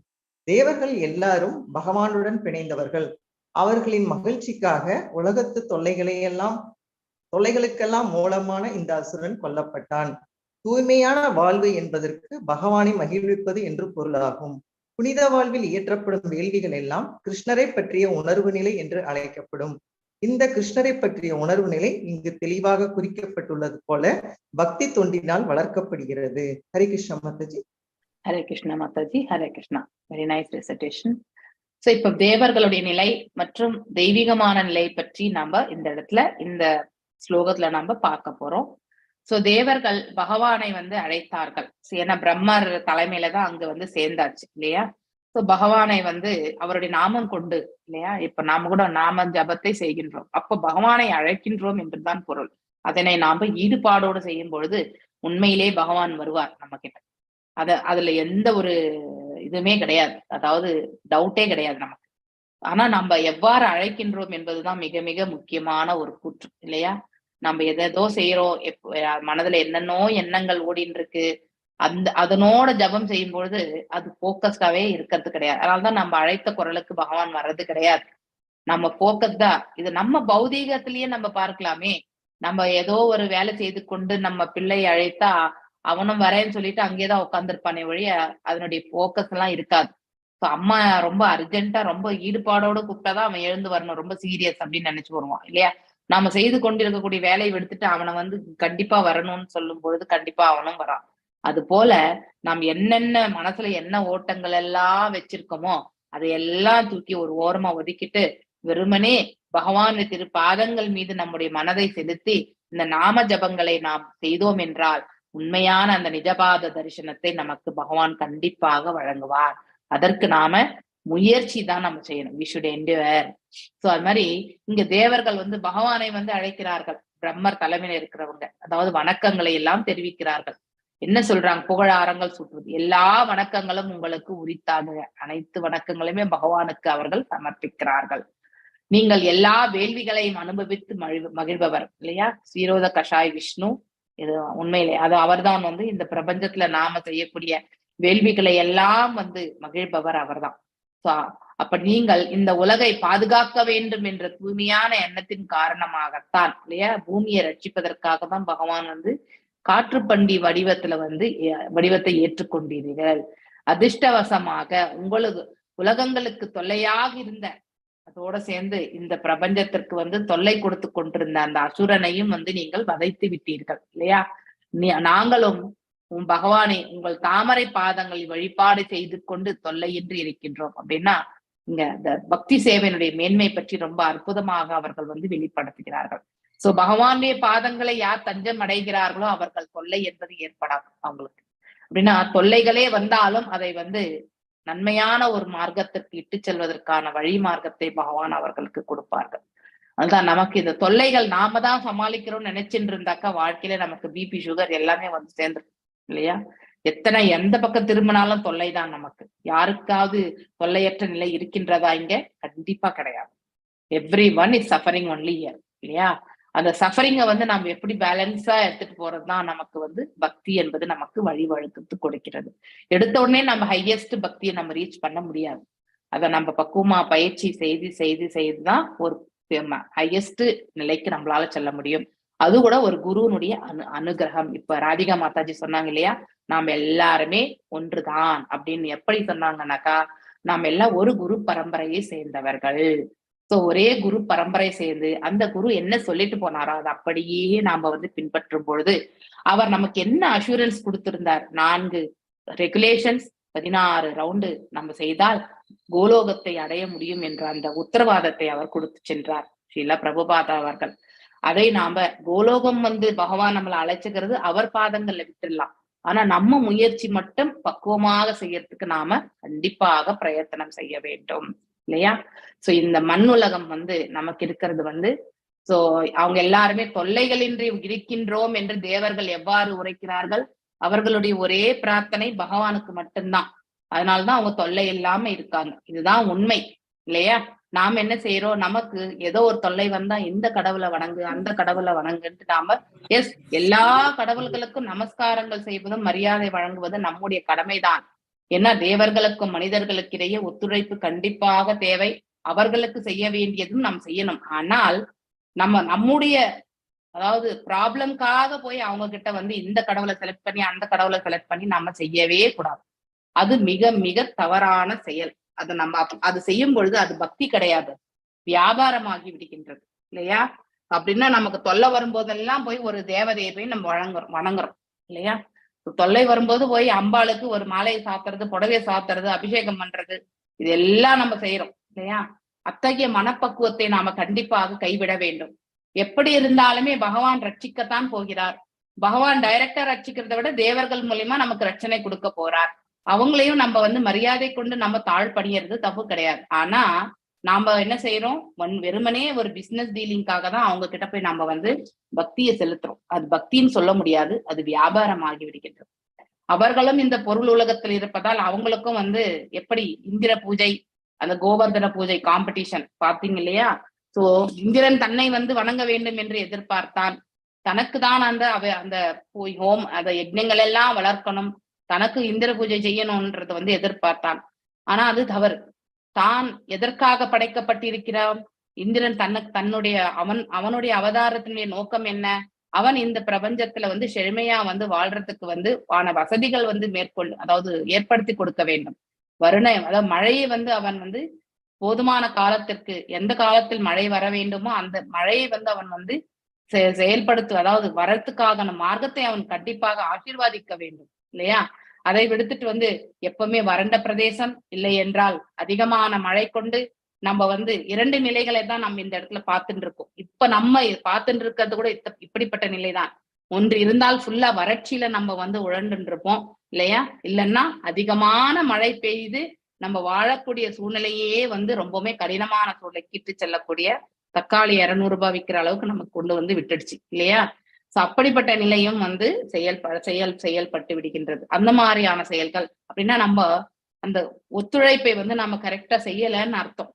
தேவர்கள் எல்லாரும் பகவானுடன் பிணைந்தவர்கள். அவர்களின் மகிழ்ச்சிக்காக உலகத்து தொல்லைகளுக்கெல்லாம் மூலமான இந்த அசுரன் கொல்லப்பட்டான். தூய்மையான வாழ்வு என்பதற்கு பகவானை மகிழ்விப்பது என்று பொருளாகும். புனித வாழ்வில் இயற்றப்படும் வேள்விகள் எல்லாம் கிருஷ்ணரை பற்றிய உணர்வு நிலை என்று அழைக்கப்படும். இந்த கிருஷ்ணரை பற்றிய உணர்வு நிலை இங்கு தெளிவாக குறிக்கப்பட்டுள்ளது போல பக்தி தொண்டினால் வளர்க்கப்படுகிறது. Hare Krishna Mataji. Hare Krishna Mataji. Hare Krishna. Very nice recitation. So இப்ப தேவர்களுடைய நிலை மற்றும் தெய்வீகமான நிலை பற்றி நம்ம இந்த இடத்துல இந்த ஸ்லோகத்துல நம்ம பார்க்க போறோம். சோ தேவர்கள் பகவானை வந்து அழைத்தார்கள். ஏன்னா பிரம்மர் தலைமையில தான் அங்க வந்து சேர்ந்தாச்சு இல்லையா. சோ பகவானை வந்து அவருடைய நாமம் கொண்டு இல்லையா, இப்ப நாம கூட நாம ஜபத்தை செய்கின்றோம், அப்ப பகவானை அழைக்கின்றோம் என்றுதான் பொருள். அதனை நாம ஈடுபாடோடு செய்யும் பொழுது உண்மையிலே பகவான் வருவார் நம்ம கிட்ட. அதுல எந்த ஒரு இதுவுமே கிடையாது, அதாவது டவுட்டே கிடையாது நமக்கு. ஆனா நம்ம எவ்வாறு அழைக்கின்றோம் என்பதுதான் மிக மிக முக்கியமான ஒரு கூற்று இல்லையா. நம்ம எதோ செய்யறோம், மனதுல என்னென்னோ எண்ணங்கள் ஓடின்னு இருக்கு, அதனோட ஜபம் செய்யும் பொழுது அது போக்கஸ்டாவே இருக்கிறது கிடையாது. அதனாலதான் நம்ம அழைத்த குரலுக்கு பகவான் வர்றது கிடையாது. நம்ம போக்கஸ் தான் இது. நம்ம பௌதீகத்திலேயே நம்ம பார்க்கலாமே, நம்ம ஏதோ ஒரு வேலை செய்து கொண்டு நம்ம பிள்ளை அழைத்தா அவனும் வரேன்னு சொல்லிட்டு அங்கேதான் உட்காந்துருப்பானே வழிய அதனுடைய போக்கஸ் எல்லாம் இருக்காது. ஸோ அம்மா ரொம்ப அர்ஜென்ட்டா ரொம்ப ஈடுபாடோட கூப்பிட்டாதான் அவன் எழுந்து வரணும், ரொம்ப சீரியஸ் அப்படின்னு நினைச்சு வருவான் இல்லையா. நாம செய்து கொண்டிருக்கக்கூடிய வேலையை எடுத்துட்டு அவனை வந்து கண்டிப்பா வரணும்னு சொல்லும் பொழுது கண்டிப்பா அவனும் வரான். அது போல நாம் என்னென்ன மனசுல என்ன ஓட்டங்கள் எல்லாம் வச்சிருக்கோமோ அதையெல்லாம் தூக்கி ஒரு ஓரமா ஒதுக்கிட்டு வெறுமனே பகவான் திரு பாதங்கள் மீது நம்முடைய மனதை செலுத்தி இந்த நாம ஜபங்களை நாம் செய்தோம் என்றால் உண்மையான அந்த நிஜபாத தரிசனத்தை நமக்கு பகவான் கண்டிப்பாக வழங்குவார். அதற்கு நாம முயற்சி தான் நம்ம செய்யணும். we should endure. சோ அது மாதிரி இங்க தேவர்கள் வந்து பகவானை வந்து அழைக்கிறார்கள். பிரம்மர் தலைமையில இருக்கிறவங்க அதாவது வணக்கங்களை எல்லாம் தெரிவிக்கிறார்கள். என்ன சொல்றாங்க, புகழாரங்கள் சுற்றுவது, எல்லா வணக்கங்களும் உங்களுக்கு உரித்தாகுக. அனைத்து வணக்கங்களையுமே பகவானுக்கு அவர்கள் சமர்ப்பிக்கிறார்கள். நீங்கள் எல்லா வேள்விகளையும் அனுபவித்து மகிழ்பவர் இல்லையா. ஸ்ரீரோத கஷாய் விஷ்ணு, இது உண்மையிலே அது அவர்தான் வந்து இந்த பிரபஞ்சத்துல நாம செய்யக்கூடிய வேள்விகளை எல்லாம் வந்து மகிழ்பவர் அவர்தான். அப்ப நீங்கள் இந்த உலகை பாதுகாக்க வேண்டும் என்ற தூய்மையான எண்ணத்தின் காரணமாகத்தான் இல்லையா, பூமியை ரட்சிப்பதற்காக தான் பகவான் வந்து காற்றுப்பண்டி வடிவத்தை ஏற்றுக்கொண்டீர்கள். அதிர்ஷ்டவசமாக உங்களுக்கு உலகங்களுக்கு தொல்லையாக இருந்த அதோட சேர்ந்து இந்த பிரபஞ்சத்திற்கு வந்து தொல்லை கொடுத்து கொண்டிருந்த அந்த அசுரனையும் வந்து நீங்கள் வதைத்து விட்டீர்கள் இல்லையா. நாங்களும் பகவானை உங்கள் தாமரை பாதங்களில் வழிபாடு செய்து கொண்டு தொல்லையின்றி இருக்கின்றோம் அப்படின்னா இங்க இந்த பக்தி சேவையினுடைய மேன்மை பற்றி ரொம்ப அற்புதமாக அவர்கள் வந்து வெளிப்படுத்துகிறார்கள். சோ பகவானுடைய பாதங்களை யார் தஞ்சம் அடைகிறார்களோ அவர்கள் தொல்லை என்பது ஏற்படாது அவங்களுக்கு. அப்படின்னா தொல்லைகளே வந்தாலும் அதை வந்து நன்மையான ஒரு மார்க்கத்திற்கு இட்டு செல்வதற்கான வழி மார்க்கத்தை பகவான் அவர்களுக்கு கொடுப்பார்கள். அதுதான் நமக்கு இந்த தொல்லைகள் நாம தான் சமாளிக்கிறோம்னு நினைச்சுட்டு இருந்தாக்கா வாழ்க்கையில நமக்கு பிபி சுகர் எல்லாமே வந்து சேர்ந்துடும் இல்லையா. எந்த பக்கம் திரும்பினாலும் தொல்லைதான் நமக்கு. யாருக்காவது தொல்லையற்ற நிலை இருக்கின்றதா இங்க? கண்டிப்பா கிடையாது. Every one is suffering only here இல்லையா. அந்த சஃபரிங்கை வந்து நம்ம எப்படி பேலன்ஸா எடுத்துட்டு போறதுதான் நமக்கு வந்து பக்தி என்பது நமக்கு வழிவகுத்து கொடுக்கிறது. எடுத்த உடனே நம்ம ஹையஸ்ட் பக்தியை நம்ம ரீச் பண்ண முடியாது. அதை நம்ம பக்குவமா பயிற்சி செய்துதான் ஒரு ஹையஸ்ட் நிலைக்கு நம்மளால செல்ல முடியும். அது கூட ஒரு குருனுடைய அனுகிரகம். இப்ப ராதிகா மாதாஜி சொன்னாங்க இல்லையா, நாம எல்லாருமே ஒன்றுதான் அப்படின்னு. எப்படி சொன்னாங்கன்னாக்கா, நாம எல்லாம் ஒரு குரு பரம்பரையை சேர்ந்தவர்கள். சோ ஒரே குரு பரம்பரை சேர்ந்து அந்த குரு என்ன சொல்லிட்டு போனாரோ அதை அப்படியே நாம வந்து பின்பற்றும் பொழுது அவர் நமக்கு என்ன அஷூரன்ஸ் கொடுத்திருந்தார், 4 ரெகுலேஷன்ஸ் 16 ரவுண்டு நம்ம செய்தால் கோலோகத்தை அடைய முடியும் என்ற அந்த உத்தரவாதத்தை அவர் கொடுத்து சென்றார் ஸ்ரீல பிரபுபாதா அவர்கள். அதை நாம கோலோகம் வந்து பகவான் நம்மளை அழைச்சுக்கிறது அவர் பாதங்கள்ல விட்டுடலாம். ஆனா நம்ம முயற்சி மட்டும் பக்குவமாக செய்யறதுக்கு நாம கண்டிப்பாக பிரயத்தனம் செய்ய வேண்டும் இல்லையா. சோ இந்த மண் உலகம் வந்து நமக்கு இருக்கிறது வந்து சோ அவங்க எல்லாருமே தொல்லைகளின்றி இருக்கின்றோம் என்று தேவர்கள் எவ்வாறு உரைக்கிறார்கள், அவர்களுடைய ஒரே பிரார்த்தனை பகவானுக்கு மட்டும்தான். அதனாலதான் அவங்க தொல்லை இல்லாம இருக்காங்க. இதுதான் உண்மை இல்லையா. நாம என்ன செய்யறோம், நமக்கு ஏதோ ஒரு தொல்லை வந்தா இந்த கடவுளை வணங்கு அந்த கடவுளை வணங்குன்ட்டு நாம எல்லா கடவுள்களுக்கும் நமஸ்காரங்கள் செய்வதும் மரியாதை வழங்குவதும் நம்முடைய கடமைதான். ஏன்னா தேவர்களுக்கும் மனிதர்களுக்கு இடையே ஒத்துழைப்பு கண்டிப்பாக தேவை. அவர்களுக்கு செய்ய வேண்டியதும் நாம் செய்யணும். ஆனால் நம்முடைய அதாவது ப்ராப்ளம்காக போய் அவங்க கிட்ட வந்து இந்த கடவுளை செலக்ட் பண்ணி அந்த கடவுளை செலக்ட் பண்ணி நம்ம செய்யவே கூடாது. அது மிக மிக தவறான செயல். அது நம்ம அது செய்யும் பொழுது அது பக்தி கிடையாது, வியாபாரமாகி விடுகின்றது இல்லையா? அப்படின்னா நமக்கு தொல்லை வரும்போதெல்லாம் போய் ஒரு தேவதையை போய் நம்ம வணங்குறோம் இல்லையா? தொல்லை வரும்போது போய் அம்பாளுக்கு ஒரு மாலையை சாத்துறது, புடவையை சாத்துறது, அபிஷேகம் பண்றது, இது எல்லாம் நம்ம செய்யறோம் இல்லையா? அத்தகைய மனப்பக்குவத்தை நாம கண்டிப்பாக கைவிட வேண்டும். எப்படி இருந்தாலுமே பகவான் ரட்சிக்கத்தான் போகிறார். பகவான் டைரக்டா ரட்சிக்கிறத விட தேவர்கள் மூலியமா நமக்கு ரட்சனை கொடுக்க போறார். அவங்களையும் நம்ம மரியாதை கொண்டு நம்ம தாழ்பணியறது தப்பு கிடையாது. ஆனா நாம என்ன செய்யறோம், வெறுமனே ஒரு பிசினஸ் டீலிங்காக தான் அவங்க கிட்ட போய் நம்ம பக்தியை செலுத்துறோம். அது பக்தின்னு சொல்ல முடியாது, அது வியாபாரம் ஆகி விடுகின்றது. அவர்களும் இந்த பொருள் உலகத்தில் இருப்பதால் அவங்களுக்கும் எப்படி இந்திர பூஜை, அந்த கோவர்தன பூஜை காம்படிஷன் பாத்தீங்க இல்லையா? சோ இந்திரன் தன்னை வணங்க வேண்டும் என்று எதிர்பார்த்தான். தனக்கு தான் அந்த ஹோம் அந்த யஜ்ஞங்கள் எல்லாம் வளர்க்கணும், தனக்கு இந்திர பூஜை செய்யணும்ன்றது எதிர்பார்த்தான். ஆனா அது தவறு. தான் எதற்காக படைக்கப்பட்டிருக்கிறான்? இந்திரன் தன்னுடைய அவனுடைய அவதாரத்தினுடைய நோக்கம் என்ன? அவன் இந்த பிரபஞ்சத்துல செழுமையா வாழ்றதுக்கு ஆன வசதிகள் அதாவது ஏற்படுத்தி கொடுக்க வேண்டும். அதாவது மழையை அவன் போதுமான காலத்திற்கு, எந்த காலத்தில் மழை வர வேண்டுமோ அந்த மழையை அவன் அதாவது வரத்துக்காக மார்க்கத்தை அவன் கண்டிப்பாக ஆசீர்வாதிக்க வேண்டும் இல்லையா? அதை விடுத்துட்டு எப்பவுமே வறண்ட பிரதேசம் இல்லை என்றால் அதிகமான மழை கொண்டு நம்ம இரண்டு நிலைகளை தான் நம்ம இந்த இடத்துல பார்த்துட்டு இருக்கோம். இப்ப நம்ம பார்த்துட்டு இருக்கிறது கூட இப்படிப்பட்ட நிலைதான். ஒன்று இருந்தால் ஃபுல்லா வறட்சியில நம்ம உழண்டு இருப்போம் இல்லையா? இல்லைன்னா அதிகமான மழை பெய்து நம்ம வாழக்கூடிய சூழ்நிலையே ரொம்பவுமே கடினமான சூழ்நிலைக்கு இட்டு செல்லக்கூடிய தக்காளி 200 ரூபாய் விற்கிற அளவுக்கு நமக்கு கொண்டு விட்டுடுச்சு இல்லையா? அப்படிப்பட்ட நிலையும் செயல்பட்டு விடுகின்றது. அந்த மாதிரியான செயல்கள் அப்படின்னா நம்ம அந்த ஒத்துழைப்பை நாம கரெக்டா செய்யலன்னு அர்த்தம்.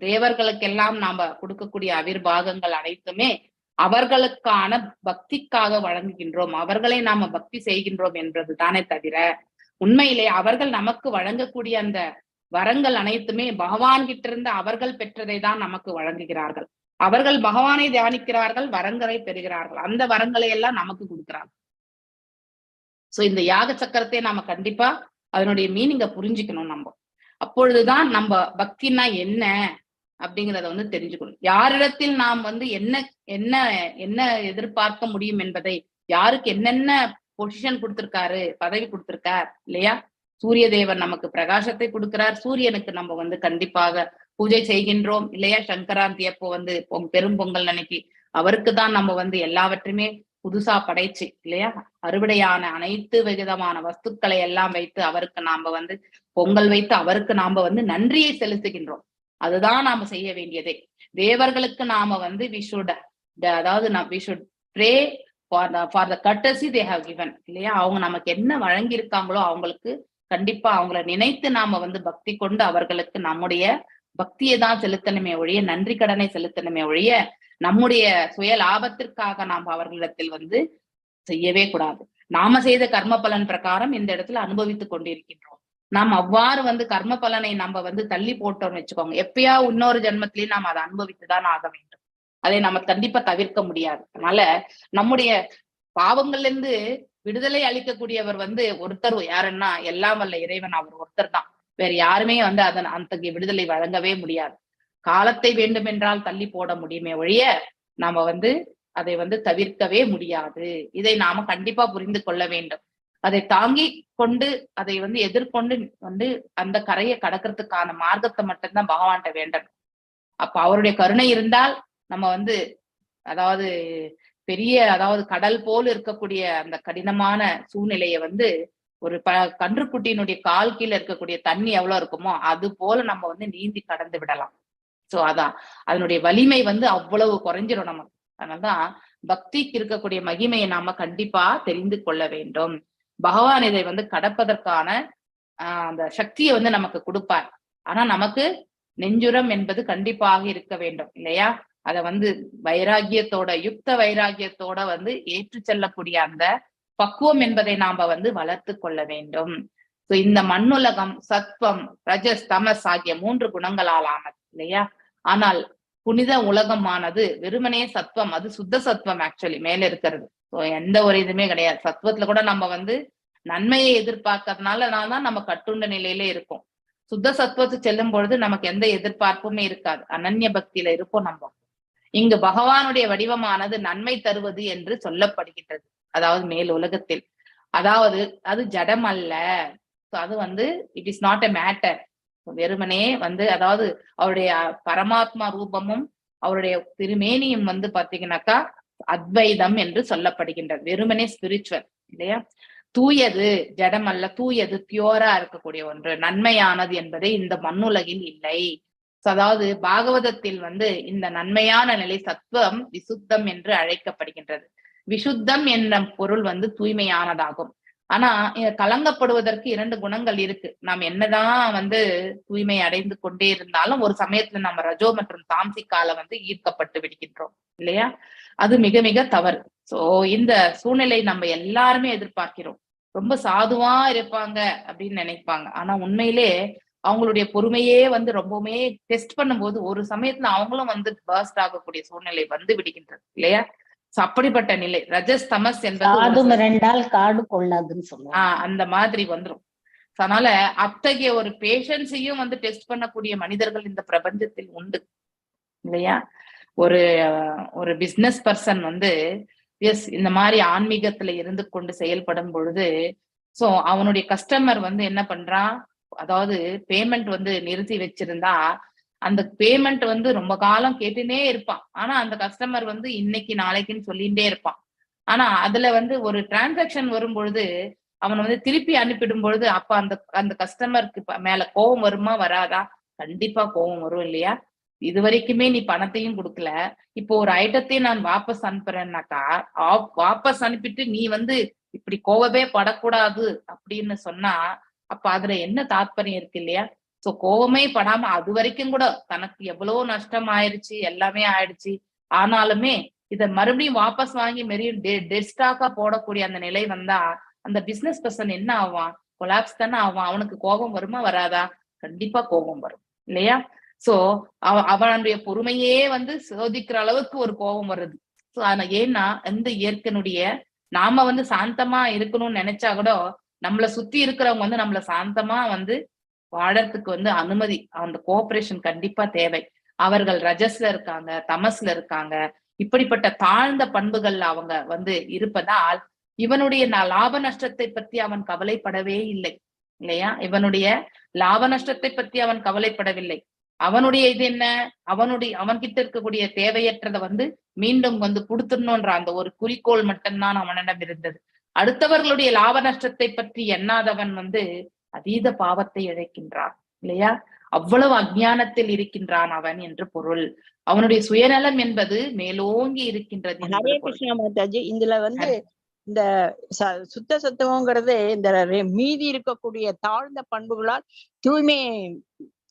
தேவர்களுக்கெல்லாம் நாம கொடுக்கக்கூடிய அவிர்வாகங்கள் அனைத்துமே அவர்களுக்கான பக்திக்காக வழங்குகின்றோம், அவர்களை நாம பக்தி செய்கின்றோம் என்பது தானே தவிர உண்மையிலே அவர்கள் நமக்கு வழங்கக்கூடிய அந்த வரங்கள் அனைத்துமே பகவான் கிட்ட இருந்து அவர்கள் பெற்றதை தான் நமக்கு வழங்குகிறார்கள். அவர்கள் பகவானை தியானிக்கிறார்கள், வரங்களை பெறுகிறார்கள், அந்த வரங்களை எல்லாம் நமக்கு கொடுக்கிறார்கள். சோ இந்த யாக சக்கரத்தை நாம கண்டிப்பா அதனுடைய மீனிங்க புரிஞ்சுக்கணும். நம்ம அப்பொழுதுதான் நம்ம பக்தினா என்ன அப்படிங்கிறத தெரிஞ்சுக்கணும். யாரிடத்தில் நாம் என்ன என்ன என்ன எதிர்பார்க்க முடியும் என்பதை, யாருக்கு என்னென்ன பொசிஷன் கொடுத்திருக்காரு, பதவி கொடுத்திருக்கார் இல்லையா? சூரிய தேவன் நமக்கு பிரகாசத்தை கொடுக்கிறார், சூரியனுக்கு நம்ம கண்டிப்பாக பூஜை செய்கின்றோம் இல்லையா? சங்கராந்தி அப்போ பெரும் பொங்கல் அன்னைக்கு அவருக்கு தான் நம்ம எல்லாவற்றுமே புதுசா படைச்சு இல்லையா? அறுவடையான அனைத்து விதமான வஸ்துக்களை எல்லாம் வைத்து அவருக்கு நாம பொங்கல் வைத்து அவருக்கு நாம நன்றியை செலுத்துகின்றோம். அதுதான் நாம செய்ய வேண்டியதே. தேவர்களுக்கு நாம we should pray for the courtesy they have given இல்லையா? அவங்க நமக்கு என்ன வழங்கி இருக்காங்களோ அவங்களுக்கு கண்டிப்பா அவங்கள நினைத்து நாம பக்தி கொண்டு அவர்களுக்கு நம்முடைய பக்தியை தான் செலுத்தணுமே ஒழிய, நன்றி கடனை செலுத்தணுமே ஒழிய நம்முடைய சுய லாபத்திற்காக நாம் அவர்களிடத்தில் செய்யவே கூடாது. நாம செய்த கர்ம பலன் பிரகாரம் இந்த இடத்துல அனுபவித்துக் கொண்டிருக்கின்றோம். நாம் அவ்வாறு கர்ம பலனை நம்ம தள்ளி போட்டோம்னு வச்சுக்கோங்க, எப்பயா இன்னொரு ஜென்மத்திலேயே நாம் அதை அனுபவித்துதான் ஆக வேண்டும். அதை நம்ம கண்டிப்பா தவிர்க்க முடியாது. அதனால நம்முடைய பாவங்கள்ல இருந்து விடுதலை அளிக்கக்கூடியவர் ஒருத்தர் யாருன்னா எல்லாம் வல்ல இறைவன், அவர் ஒருத்தர் தான். வேற யாருமே அதன் அத்தகைய விடுதலை வழங்கவே முடியாது. காலத்தை வேண்டுமென்றால் தள்ளி போட முடியுமே ஒழிய நாம அதை தவிர்க்கவே முடியாது. இதை நாம கண்டிப்பா புரிந்து கொள்ள வேண்டும். அதை தாங்கி கொண்டு அதை எதிர்கொண்டு அந்த கரையை கடக்கிறதுக்கான மார்க்கத்தை மட்டும்தான் பகவான்கிட்ட வேண்டணும். அப்ப அவருடைய கருணை இருந்தால் நம்ம அதாவது பெரிய கடல் போல் இருக்கக்கூடிய அந்த கடினமான சூழ்நிலையை ஒரு கன்றுக்குட்டியினுடைய கால் கீழே இருக்கக்கூடிய தண்ணி எவ்வளவு இருக்குமோ அது போல நம்ம நீந்தி கடந்து விடலாம். சோ அதான் அதனுடைய வலிமை அவ்வளவு குறைஞ்சிடும் நமக்கு. அதனால்தான் பக்திக்கு இருக்கக்கூடிய மகிமையை நாம கண்டிப்பா தெரிந்து கொள்ள வேண்டும். பகவான் இதை கடப்பதற்கான அந்த சக்தியை நமக்கு கொடுப்பார். ஆனா நமக்கு நெஞ்சுரம் என்பது கண்டிப்பாக இருக்க வேண்டும் இல்லையா? அத வைராகியத்தோட, யுக்த வைராகியத்தோட ஏற்று செல்லக்கூடிய அந்த பக்குவம் என்பதை நாம வளர்த்து கொள்ள வேண்டும். சோ இந்த மண்ணுலகம் சத்வம், ரஜஸ், தமஸ் ஆகிய 3 குணங்களால் ஆனது இல்லையா? ஆனால் புனித உலகமானது வெறுமனே சத்வம், அது சுத்த சத்வம் ஆக்சுவலி மேல இருக்கிறது. எந்த ஒரு இதுவுமே கிடையாது. சத்வத்துல கூட நம்ம நன்மையை எதிர்பார்க்கறதுனால தான் நம்ம கட்டுண்ட நிலையில இருக்கோம். சுத்த சத்வத்து செல்லும் பொழுது நமக்கு எந்த எதிர்பார்ப்புமே இருக்காது. அனன்ய பக்தியில இருப்போம் நம்ம. இங்கு பகவானுடைய வடிவமானது நன்மை தருவது என்று சொல்லப்படுகின்றது. அதாவது மேல் உலகத்தில், அதாவது அது ஜடம் அல்ல. அது வந்து it is not a matter. வெறுமனே வந்து அதாவது அவருடைய பரமாத்மா ரூபமும் அவருடைய திருமேனியும் வந்து பாத்தீங்கன்னாக்கா அத்வைதம் என்று சொல்லப்படுகின்றது. வெறுமனே ஸ்பிரிச்சுவல் இல்லையா? தூயது, ஜடம் அல்ல, தூயது, பியூரா இருக்கக்கூடிய ஒன்று, நன்மையானது என்பதை இந்த மண்ணுலகில் இல்லை. அதாவது பாகவதத்தில் வந்து இந்த நன்மையான நிலை சத்துவம் விசுத்தம் என்று அழைக்கப்படுகின்றது. விசுத்தம் என்ற பொருள் வந்து தூய்மையானதாகும். ஆனா கலங்கப்படுவதற்கு 2 குணங்கள் இருக்கு. நாம் என்னதான் வந்து தூய்மை அடைந்து கொண்டே இருந்தாலும் ஒரு சமயத்துல நம்ம ரஜோ மற்றும் தாம்சிக்கால வந்து ஈர்க்கப்பட்டு விடுகின்றோம் இல்லையா? அது மிக மிக தவறு. சோ இந்த சூழ்நிலை நம்ம எல்லாருமே எதிர்பார்க்கிறோம். ரொம்ப சாதுவா இருப்பாங்க அப்படின்னு நினைப்பாங்க. ஆனா உண்மையிலே அவங்களுடைய பொறுமையே வந்து ரொம்பவுமே டெஸ்ட் பண்ணும்போது ஒரு சமயத்துல அவங்களும் வந்து பர்ஸ்ட் ஆகக்கூடிய சூழ்நிலை வந்து விடுகின்றது இல்லையா? அப்படிப்பட்ட நிலை ரஜஸ் தமஸ் என்பது காடு கொள்ளாதுன்னு சொல்லுவாங்க. அந்த மாதிரி வந்துரும். அதனால அத்தகைய ஒரு பேஷன்ஸையும் வந்து டெஸ்ட் பண்ணக்கூடிய மனிதர்கள் இந்த பிரபஞ்சத்தில் உண்டு இல்லையா? ஒரு பிசினஸ் பர்சன் வந்து எஸ் இந்த மாதிரி ஆன்மீகத்துல இருந்து கொண்டு செயல்படும் பொழுது சோ அவனுடைய கஸ்டமர் வந்து என்ன பண்றான், அதாவது பேமெண்ட் வந்து நிறுத்தி வச்சிருந்தா அந்த பேமெண்ட் வந்து ரொம்ப காலம் கேட்டுனே இருப்பான். ஆனா அந்த கஸ்டமர் வந்து இன்னைக்கு நாளைக்குன்னு சொல்லிட்டே இருப்பான். ஆனா அதுல வந்து ஒரு டிரான்சாக்சன் வரும் பொழுது அவனை வந்து திருப்பி அனுப்பிடும் பொழுது அப்ப அந்த கஸ்டமருக்கு மேல கோபம் வருமா வராதா? கண்டிப்பா கோபம் வரும் இல்லையா? இது வரைக்குமே நீ பணத்தையும் கொடுக்கல, இப்போ ஒரு ஐட்டத்தையும் நான் வாபஸ் அனுப்புறேன்னாக்கா வாபஸ் அனுப்பிட்டு நீ வந்து இப்படி கோபமே படக்கூடாது அப்படின்னு சொன்னா அப்ப அதுல என்ன தாத்பரியம் இருக்கு இல்லையா? சோ கோபமே படாம அது வரைக்கும் கூட தனக்கு எவ்வளவு நஷ்டம் ஆயிடுச்சு, எல்லாமே ஆயிடுச்சு, ஆனாலுமே இத மறுபடியும் வாபஸ் வாங்கி டெட் ஸ்டாக்கா போடக்கூடிய அந்த நிலை வந்தா அந்த பிசினஸ் பர்சன் என்ன ஆவான்? கொலாப்ஸ் தானே ஆவான். அவனுக்கு கோபம் வருமா வராதா? கண்டிப்பா கோபம் வரும் இல்லையா? சோ அவனுடைய பொறுமையே வந்து சோதிக்கிற அளவுக்கு ஒரு கோபம் வருது. சோ ஆனா ஏன்னா எந்த இயற்கையினுடைய நாம வந்து சாந்தமா இருக்கணும்னு நினைச்சா கூட நம்மளை சுத்தி இருக்கிறவங்க வந்து நம்மள சாந்தமா வந்து வாழறதுக்கு வந்து அனுமதி, அந்த கோஆபரேஷன் கண்டிப்பா தேவை. அவர்கள் ரஜஸ்ல இருக்காங்க, தமஸ்ல இருக்காங்க, இப்படிப்பட்ட தாழ்ந்த பண்புகள்ல அவங்க வந்து இருப்பதால் இவனுடைய லாப நஷ்டத்தை பத்தி அவன் கவலைப்படவே இல்லை இல்லையா? இவனுடைய லாப நஷ்டத்தை பத்தி அவன் கவலைப்படவில்லை. அவனுடைய இது என்ன, அவன்கிட்ட இருக்கக்கூடிய தேவையற்றதை வந்து மீண்டும் வந்து கொடுத்துடணும்ன்ற அந்த ஒரு குறிக்கோள் மட்டும்தான் அவனிடம் இருந்தது. அடுத்தவர்களுடைய லாப நஷ்டத்தை பற்றி எண்ணாதவன் வந்து அதீத பாவத்தை இழைக்கின்றான் இல்லையா? அவ்வளவு அஞ்ஞானத்தில் இருக்கின்றான் அவன் என்று பொருள். அவனுடைய சுயநலம் என்பது மேலோங்கி இருக்கின்றது. ஹரே கிருஷ்ணா மாதாஜி, இதுல வந்து இந்த சுத்த சத்துவங்கிறது இந்த மீதி இருக்கக்கூடிய தாழ்ந்த பண்புகளால்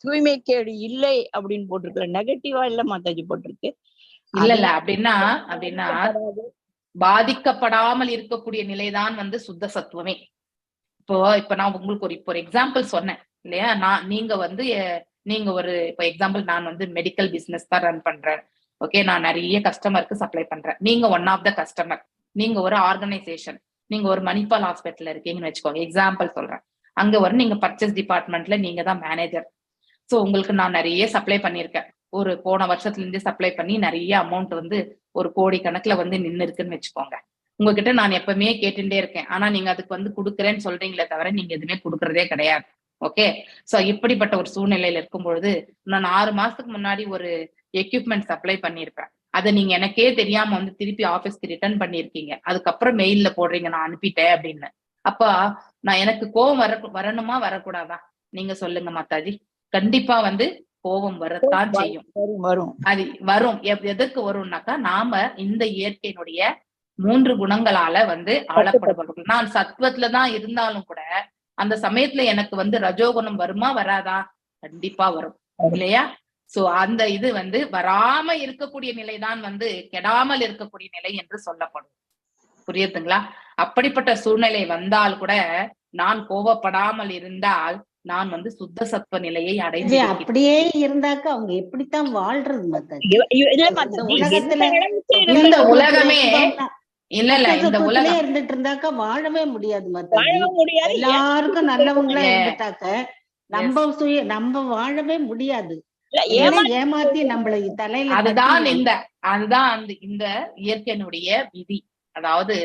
தூய்மை கேடு இல்லை அப்படின்னு போட்டிருக்கு. நெகட்டிவா இல்ல மாதாஜி போட்டிருக்கு. இல்ல அப்படின்னா பாதிக்கப்படாமல் இருக்கக்கூடிய நிலைதான் வந்து சுத்த சத்துவமே. இப்ப நான் உங்களுக்கு ஒரு எக்ஸாம்பிள் சொன்னேன் இல்லையா? நீங்க ஒரு இப்ப எக்ஸாம்பிள் நான் வந்து மெடிக்கல் பிசினஸ் தான் ரன் பண்றேன். ஓகே, நான் நிறைய கஸ்டமருக்கு சப்ளை பண்றேன். நீங்க ஒன் ஆஃப் த கஸ்டமர். நீங்க ஒரு ஆர்கனைசேஷன், நீங்க ஒரு மணிப்பால் ஹாஸ்பிட்டல் இருக்கீங்கன்னு வச்சுக்கோங்க, எக்ஸாம்பிள் சொல்றேன். அங்க நீங்க பர்ச்சேஸ் டிபார்ட்மெண்ட்ல நீங்க தான் மேனேஜர். சோ உங்களுக்கு நான் நிறைய சப்ளை பண்ணிருக்கேன். ஒரு போன வருஷத்துல இருந்து சப்ளை பண்ணி நிறைய அமௌண்ட் வந்து ஒரு கோடி கணக்குல வந்து நின்று இருக்குன்னு வச்சுக்கோங்க. உங்ககிட்ட நான் எப்பவுமே கேட்டுட்டே இருக்கேன், ஆனா நீங்க அதுக்கு வந்து கொடுக்குறேன்னு சொல்றீங்களே தவிர நீங்க எதுவுமே கொடுக்கறதே கிடையாது. ஓகே, சோ இப்படிப்பட்ட ஒரு சூழ்நிலையில இருக்கும் பொழுது நான் 6 மாசத்துக்கு முன்னாடி ஒரு எக்யூப்மெண்ட் சப்ளை பண்ணிருப்பேன். அதை நீங்க எனக்கே தெரியாம வந்து திருப்பி ஆபீஸ்க்கு ரிட்டர்ன் பண்ணிருக்கீங்க. அதுக்கப்புறம் மெயில்ல போடுறீங்க நான் அனுப்பிட்டேன் அப்படின்னு. அப்ப நான் எனக்கு கோபம் வரணுமா வரக்கூடாதா? நீங்க சொல்லுங்க மாதாஜி. கண்டிப்பா வந்து கோபம் வரத்தான் செய்யும். அது வரும். எதற்கு வரும்னாக்கா நாம இந்த இயற்கையினுடைய 3 குணங்களால வந்து ஆளப்படுபவர்கள். நான் சத்துவத்துலதான் இருந்தாலும் கூட அந்த சமயத்துல எனக்கு வந்து ரஜோகுணம் வருமா வராதா? கண்டிப்பா வரும் இல்லையா? சோ அந்த இது வந்து வராம இருக்கக்கூடிய நிலைதான் வந்து கெடாமல் இருக்கக்கூடிய நிலை என்று சொல்லப்படும். புரியுதுங்களா? அப்படிப்பட்ட சூழ்நிலை வந்தால் கூட நான் கோபப்படாமல் இருந்தால் நான் வந்து சுத்த சத்துவ நிலையை அடைந்து. அப்படியே இருந்தாக்க அவங்க எப்படித்தான் வாழ்றது மாதாஜி? இந்த உலகமே இல்ல இந்த உலகம் இருந்துட்டு இருந்தாக்க வாழவே முடியாது மாதாஜி. எல்லாருக்கும் நல்லவங்களா இருந்துட்டாக்க நம்ம வாழவே முடியாது. ஏமாத்தி நம்மளை தலையில அதுதான் அதுதான் இந்த இயற்கையினுடைய விதி. அதாவது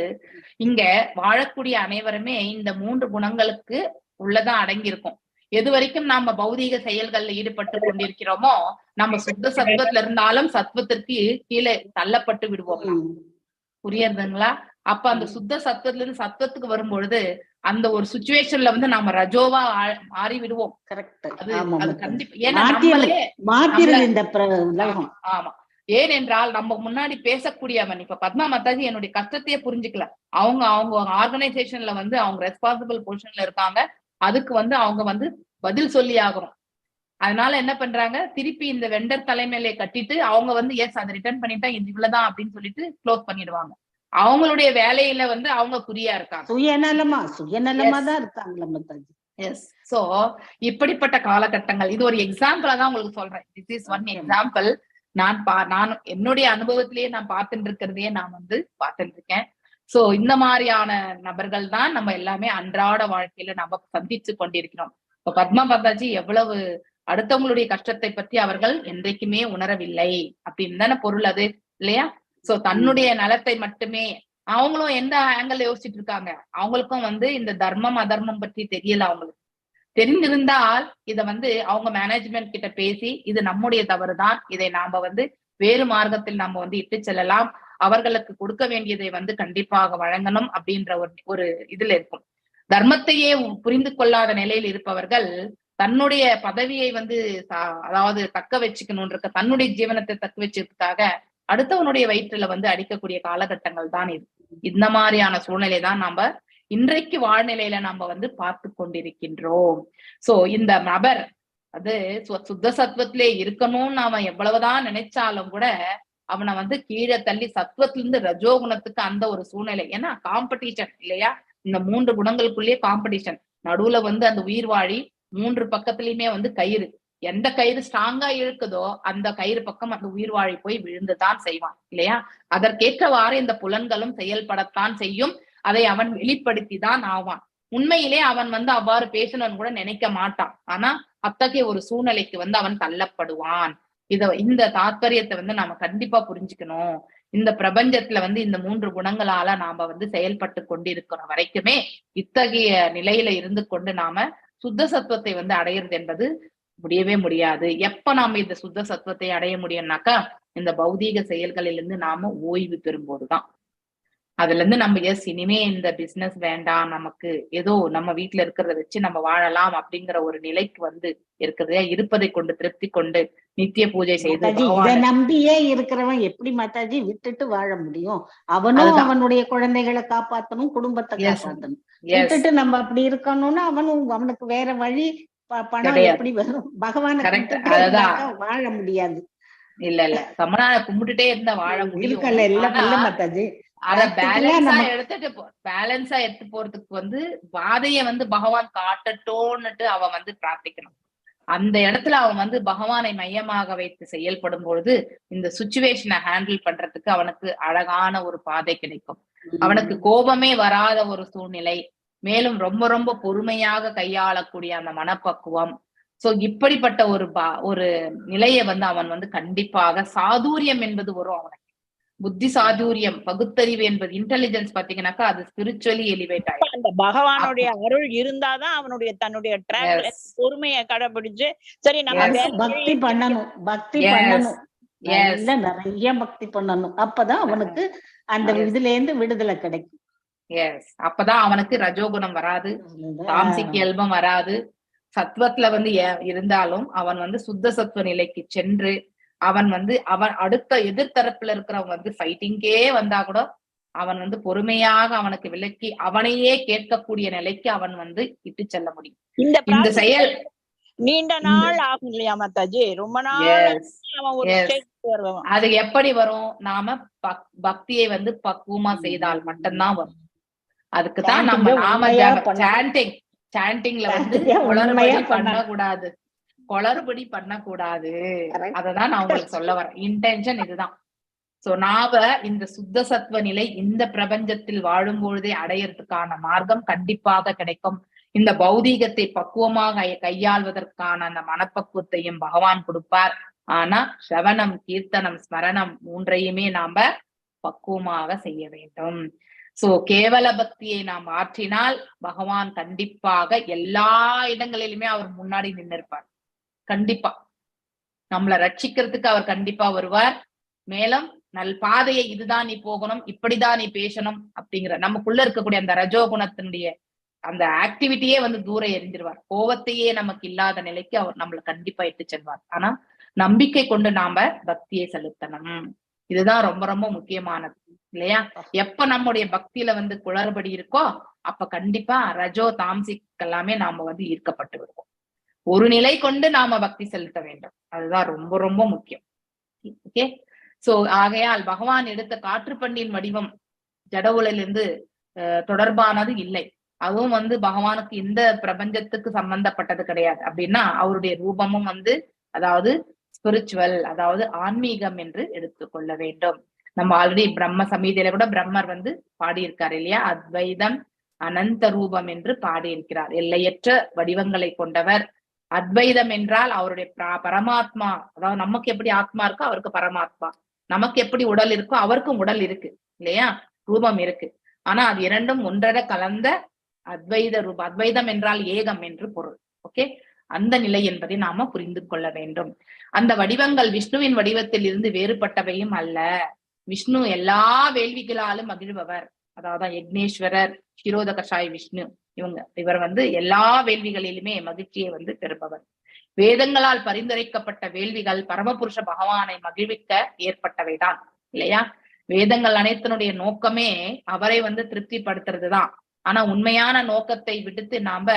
இங்க வாழக்கூடிய அனைவருமே இந்த 3 குணங்களுக்கு உள்ளதான் அடங்கி இருக்கும். எது வரைக்கும் நாம பௌதீக செயல்கள்ல ஈடுபட்டு கொண்டிருக்கிறோமோ நம்ம சுத்த சத்துவத்துல இருந்தாலும் சத்துவத்திற்கு கீழே தள்ளப்பட்டு விடுவோம். புரியுதுங்களா? அப்ப அந்த சுத்த சத்துவத்துல இருந்து சத்துவத்துக்கு வரும்பொழுது அந்த ஒரு சுச்சுவேஷன்ல வந்து நாம ரஜோவா மாறி விடுவோம். அது கண்டிப்பா. ஏன்னா ஆமா, ஏனென்றால் நம்ம முன்னாடி பேசக்கூடியவன் இப்ப பத்மா மாதாஜி என்னுடைய கஷ்டத்தையே புரிஞ்சுக்கல. அவங்க ஆர்கனைசேஷன்ல வந்து அவங்க ரெஸ்பான்சிபிள் பொசிஷன்ல இருக்காங்க. அதுக்கு வந்து அவங்க வந்து பதில் சொல்லி ஆகணும். அதனால என்ன பண்றாங்க, திருப்பி இந்த வெண்டர் தலைமையிலே கட்டிட்டு அவங்க வந்து எஸ் அதை ரிட்டர்ன் பண்ணிட்டா இது இவ்வளவுதான் அப்படின்னு சொல்லிட்டு க்ளோஸ் பண்ணிடுவாங்க. அவங்களுடைய வேலையில வந்து அவங்க குறியா இருக்காங்க, சுயநலமா தான் இருக்காங்க. எஸ். சோ இப்படிப்பட்ட காலகட்டங்கள், இது ஒரு எக்ஸாம்பிளா தான் உங்களுக்கு சொல்றேன். This is one example. நான் என்னுடைய அனுபவத்திலேயே நான் பார்த்துட்டு இருக்கிறதையே நான் வந்து பார்த்துட்டு இருக்கேன். சோ இந்த மாதிரியான நபர்கள் தான் நம்ம எல்லாமே அன்றாட வாழ்க்கையில நம்ம சந்திச்சு கொண்டிருக்கிறோம். இப்ப பத்மா மாதாஜி எவ்வளவு அடுத்தவங்களுடைய கஷ்டத்தை பற்றி அவர்கள் என்றைக்குமே உணரவில்லை அப்படின்னு தானே பொருள் அது, இல்லையா? சோ தன்னுடைய நலத்தை மட்டுமே அவங்களும் எந்த ஆங்கிள் யோசிச்சுட்டு இருக்காங்க. அவங்களுக்கும் வந்து இந்த தர்மம் அதர்மம் பற்றி தெரியல. அவங்களுக்கு தெரிஞ்சிருந்தால் இத வந்து அவங்க மேனேஜ்மெண்ட் கிட்ட பேசி இது நம்முடைய தவறுதான், இதை நாம வந்து வேறு மார்க்கத்தில் நம்ம வந்து இட்டு செல்லலாம், அவர்களுக்கு கொடுக்க வேண்டியதை வந்து கண்டிப்பாக வழங்கணும் அப்படின்ற ஒரு இதுல இருக்கும். தர்மத்தையே புரிந்து கொள்ளாத நிலையில் இருப்பவர்கள் தன்னுடைய பதவியை வந்து அதாவது தக்க வச்சுக்கணும்ன்ற தன்னுடைய ஜீவனத்தை தக்க வச்சதுக்காக அடுத்தவனுடைய வயிற்றுல வந்து அடிக்கக்கூடிய காலகட்டங்கள் தான் இது. இந்த மாதிரியான சூழ்நிலை தான் நாம இன்றைக்கு வாழ்நிலையில நம்ம வந்து பார்த்து கொண்டிருக்கின்றோம். சோ இந்த நபர் அது சுத்த சத்துவத்திலே இருக்கணும்னு அவன் எவ்வளவுதான் நினைச்சாலும் கூட அவனை வந்து கீழே தள்ளி சத்துவத்திலிருந்து ரஜோகுணத்துக்கு அந்த ஒரு சூழ்நிலை. ஏன்னா காம்படிஷன் இல்லையா, இந்த 3 குணங்களுக்குள்ளேயே காம்படிஷன். நடுவுல வந்து அந்த உயிர் வாழி 3 பக்கத்துலயுமே வந்து கயிறு, எந்த கயிறு ஸ்ட்ராங்கா இழுக்குதோ அந்த கயிறு பக்கம் அந்த உயிர் வாழி போய் விழுந்துதான் செய்வான் இல்லையா? அதற்கேற்றவாறு இந்த புலன்களும் செயல்படத்தான் செய்யும். அதை அவன் வெளிப்படுத்தி தான் ஆவான். உண்மையிலே அவன் வந்து அவ்வாறு பேசணும்னு கூட நினைக்க மாட்டான். ஆனா அத்தகைய ஒரு சூழ்நிலைக்கு வந்து அவன் தள்ளப்படுவான். இந்த தாத்பரியத்தை வந்து நாம கண்டிப்பா புரிஞ்சுக்கணும். இந்த பிரபஞ்சத்துல வந்து இந்த 3 குணங்களால நாம வந்து செயல்பட்டு கொண்டிருக்கிற வரைக்குமே இத்தகைய நிலையில இருந்து கொண்டு நாம சுத்த சத்துவத்தை வந்து அடையிறது என்பது முடியவே முடியாது. எப்ப நாம இந்த சுத்த சத்துவத்தை அடைய முடியும்னாக்கா இந்த பௌதீக செயல்களிலிருந்து நாம ஓய்வு பெறும்போதுதான். அதுல இருந்து நம்ம இனிமே இந்த பிசினஸ் வேண்டாம், நமக்கு ஏதோ நம்ம வீட்டுல இருக்கிறத வச்சு நம்ம வாழலாம் அப்படிங்கிற ஒரு நிலைக்கு வந்து இருக்குது. இருப்பதை கொண்டு திருப்தி கொண்டு நித்திய பூஜை செய்து இதை நம்பியே இருக்கிறவன் எப்படி மாதாஜி விட்டுட்டு வாழ முடியும்? அவனும் அவனுடைய குழந்தைகளை காப்பாத்தணும், குடும்பத்தை காப்பாத்தணும். விட்டுட்டு நம்ம அப்படி இருக்கணும்னா அவனுக்கு வேற வழி பணம் எப்படி வரும்? பகவானை வாழ முடியாது. இல்ல சமணான கும்பிட்டுட்டே இருந்தா வாழ முடியும். மாதாஜி அத பேலன்ஸா எடுத்து போறதுக்கு வந்து பாதைய வந்து பகவான் காட்டட்டோன்னுட்டு அவன் வந்து பிரார்த்திக்கணும். அந்த இடத்துல அவன் வந்து பகவானை மையமாக வைத்து செயல்படும் பொழுது இந்த சுச்சுவேஷனை ஹேண்டில் பண்றதுக்கு அவனுக்கு அழகான ஒரு பாதை கிடைக்கும். அவனுக்கு கோபமே வராத ஒரு சூழ்நிலை, மேலும் ரொம்ப ரொம்ப பொறுமையாக கையாளக்கூடிய அந்த மனப்பக்குவம். சோ இப்படிப்பட்ட ஒரு நிலையை வந்து அவன் வந்து கண்டிப்பாக சாதுரியம் என்பது வரும் அவனுக்கு. புத்தி சாதுரியம், பகுத்தறிவு என்பது இன்டெலிஜென்ஸ் பாத்தீங்கன்னாக்கா அது ஸ்பிரிச்சுவலி எலிவேட் ஆகும். அந்த பகவானுடைய அருள் இருந்தாதான் அவனுடைய தன்னுடைய பொறுமையை கடைபிடிச்சு சரி நம்ம பக்தி பண்ணணும், நிறைய பக்தி பண்ணணும். அப்பதான் அவனுக்கு அந்த இதுல இருந்து விடுதலை கிடைக்கும். எஸ், அப்பதான் அவனுக்கு ரஜோகுணம் வராது, தாம்சிக் இயல்பம் வராது. சத்வத்துல வந்து இருந்தாலும் அவன் வந்து சுத்த சத்துவ நிலைக்கு சென்று அவன் அடுத்த எதிர்த்தரப்புல இருக்கிறவங்க வந்து ஃபைட்டிங்கே வந்தா கூட அவன் வந்து பொறுமையாக அவனுக்கு விலக்கி அவனையே கேட்கக்கூடிய நிலைக்கு அவன் வந்து இட்டு செல்ல முடியும். இந்த செயல் நீண்ட நாள் ஆகும் இல்லையா மாதாஜி? ரொம்ப நாள் அது எப்படி வரும்? நாம பக்தியை வந்து பக்குவமா செய்தால் மட்டும்தான் வரும். அதுக்குதான் நாம சாண்டிங்ல வந்து குளறுபடி பண்ணக்கூடாது. அததான் நான் உங்களுக்கு சொல்ல வரேன். இன்டென்ஷன் இதுதான். சோ நாம இந்த சுத்த சத்துவ நிலை இந்த பிரபஞ்சத்தில் வாழும் பொழுதே அடையறதுக்கான மார்க்கம் கண்டிப்பாக கிடைக்கும். இந்த பௌதீகத்தை பக்குவமாக கையாள்வதற்கான அந்த மனப்பக்குவத்தையும் பகவான் கொடுப்பார். ஆனா சிரவணம், கீர்த்தனம், ஸ்மரணம் மூன்றையுமே நாம பக்குவமாக செய்ய வேண்டும். சோ கேவல பக்தியை நாம் ஆற்றினால் பகவான் கண்டிப்பாக எல்லா இடங்களிலுமே அவர் முன்னாடி நின்று இருப்பார். கண்டிப்பா நம்மளை ரட்சிக்கிறதுக்கு அவர் கண்டிப்பா வருவார். மேலும் பாதையை இதுதான் நீ போகணும், இப்படிதான் நீ பேசணும் அப்படிங்கிற நமக்குள்ள இருக்கக்கூடிய அந்த ரஜோகுணத்தினுடைய அந்த ஆக்டிவிட்டியே தூரம் எரிஞ்சிருவார். கோவத்தையே நமக்கு இல்லாத நிலைக்கு அவர் நம்மளை கண்டிப்பா இட்டு செல்வார். ஆனா நம்பிக்கை கொண்டு நாம பக்தியை செலுத்தணும். இதுதான் ரொம்ப ரொம்ப முக்கியமானது இல்லையா? எப்ப நம்முடைய பக்தியில குளறுபடி இருக்கோ அப்ப கண்டிப்பா ரஜோ தாம்சிக் எல்லாமே நாம ஈர்க்கப்பட்டு வருவோம். ஒரு நிலை கொண்டு நாம பக்தி செலுத்த வேண்டும். அதுதான் ரொம்ப ரொம்ப முக்கியம். ஓகே, சோ ஆகையால் பகவான் எடுத்த காற்றுப்பண்டின் வடிவம் ஜட உலகிலிருந்து தொடர்பானது இல்லை. அதுவும் பகவானுக்கு இந்த பிரபஞ்சத்துக்கு சம்பந்தப்பட்டது கிடையாது. அப்படின்னா அவருடைய ரூபமும் அதாவது ஸ்பிரிச்சுவல், அதாவது ஆன்மீகம் என்று எடுத்துக்கொள்ள வேண்டும். நம்ம ஆல்ரெடி பிரம்ம சமீதியில கூட பிரம்மர் பாடியிருக்காரு இல்லையா? அத்வைதம் அனந்த ரூபம் என்று பாடியிருக்கிறார். எல்லையற்ற வடிவங்களை கொண்டவர். அத்வைதம் என்றால் அவருடைய பரமாத்மா, அதாவது நமக்கு எப்படி ஆத்மா இருக்கோ அவருக்கு பரமாத்மா, நமக்கு எப்படி உடல் இருக்கோ அவருக்கும் உடல் இருக்கு இல்லையா? ரூபம் இருக்கு. ஆனா அது இரண்டும் ஒன்றரை கலந்த அத்வைத ரூபம். அத்வைதம் என்றால் ஏகம் என்று பொருள். ஓகே, அந்த நிலை என்பதை நாம புரிந்து கொள்ள வேண்டும். அந்த வடிவங்கள் விஷ்ணுவின் வடிவத்தில் இருந்து வேறுபட்டவையும் அல்ல. விஷ்ணு எல்லா வேள்விகளாலும் மகிழ்பவர். அதாவது யக்னேஸ்வரர், க்ஷீரோத கஷாய் விஷ்ணு, இவர் எல்லா வேள்விகளிலுமே மகிழ்ச்சியை பெறுபவர். வேதங்களால் பரிந்துரைக்கப்பட்ட வேள்விகள் பரமபுருஷ பகவானை மகிழ்விக்க ஏற்பட்டவைதான் இல்லையா? வேதங்கள் அனைத்தினுடைய நோக்கமே அவரை திருப்திப்படுத்துறதுதான். ஆனா உண்மையான நோக்கத்தை விடுத்து நாம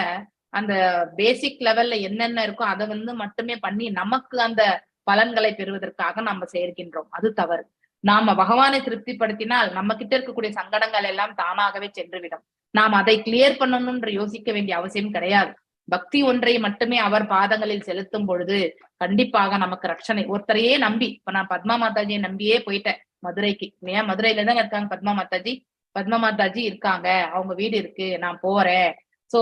அந்த பேசிக் லெவல்ல என்னென்ன இருக்கோ அதை மட்டுமே பண்ணி நமக்கு அந்த பலன்களை பெறுவதற்காக நம்ம சேர்க்கின்றோம். அது தவறு. நாம பகவானை திருப்திப்படுத்தினால் நம்ம கிட்ட இருக்கக்கூடிய சங்கடங்கள் எல்லாம் தானாகவே சென்றுவிடும். நாம் அதை கிளியர் பண்ணணும்ன்ற யோசிக்க வேண்டிய அவசியம் கிடையாது. பக்தி ஒன்றை மட்டுமே அவர் பாதங்களில் செலுத்தும் பொழுது கண்டிப்பாக நமக்கு ரட்சணை. ஒருத்தரையே நம்பி, இப்ப நான் பத்மா மாதாஜியை நம்பியே போயிட்டேன் மதுரைக்கு இல்லையா? மதுரையில தான் இருக்காங்க பத்மா மாதாஜி இருக்காங்க, அவங்க வீடு இருக்கு, நான் போறேன். சோ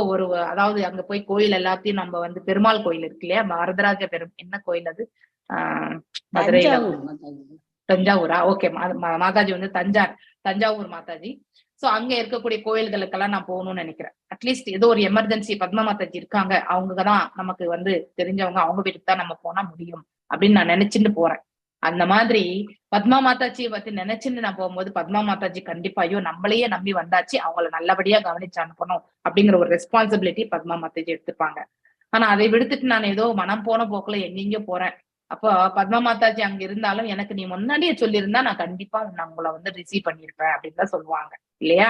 அதாவது அங்க போய் கோயில் எல்லாத்தையும் நம்ம பெருமாள் கோயில் இருக்கு இல்லையா? வரதராஜ என்ன கோயில் அது? மதுரையில தஞ்சாவூரா? ஓகே, மாதாஜி தஞ்சாவூர் மாதாஜி. சோ அங்க இருக்கக்கூடிய கோயில்களுக்கெல்லாம் நான் போகணும்னு நினைக்கிறேன். அட்லீஸ்ட் ஏதோ ஒரு எமர்ஜென்சி பத்மா மாதாஜி இருக்காங்க, அவங்கதான் நமக்கு தெரிஞ்சவங்க, அவங்க வீட்டுக்கு தான் நம்ம போனா முடியும் அப்படின்னு நான் நினைச்சுட்டு போறேன். அந்த மாதிரி பத்மா மாதாஜியை பத்தி நினைச்சுன்னு நான் போகும்போது பத்மா மாதாஜி கண்டிப்பா ஐயோ நம்மளையே நம்பி வந்தாச்சு, அவங்களை நல்லபடியா கவனிச்சு அனுப்பணும் அப்படிங்கிற ஒரு ரெஸ்பான்சிபிலிட்டி பத்மா மாதாஜி எடுத்துப்பாங்க. ஆனா அதை விடுத்துட்டு நான் ஏதோ மனம் போன போக்குல எங்கெங்கயோ போறேன். அப்போ பத்மா மாதாஜி அங்க இருந்தாலும் எனக்கு நீ முன்னாடியே சொல்லியிருந்தா நான் கண்டிப்பா உங்களை ரிசீவ் பண்ணிருப்பேன் அப்படின்னு தான் சொல்லுவாங்க இல்லையா?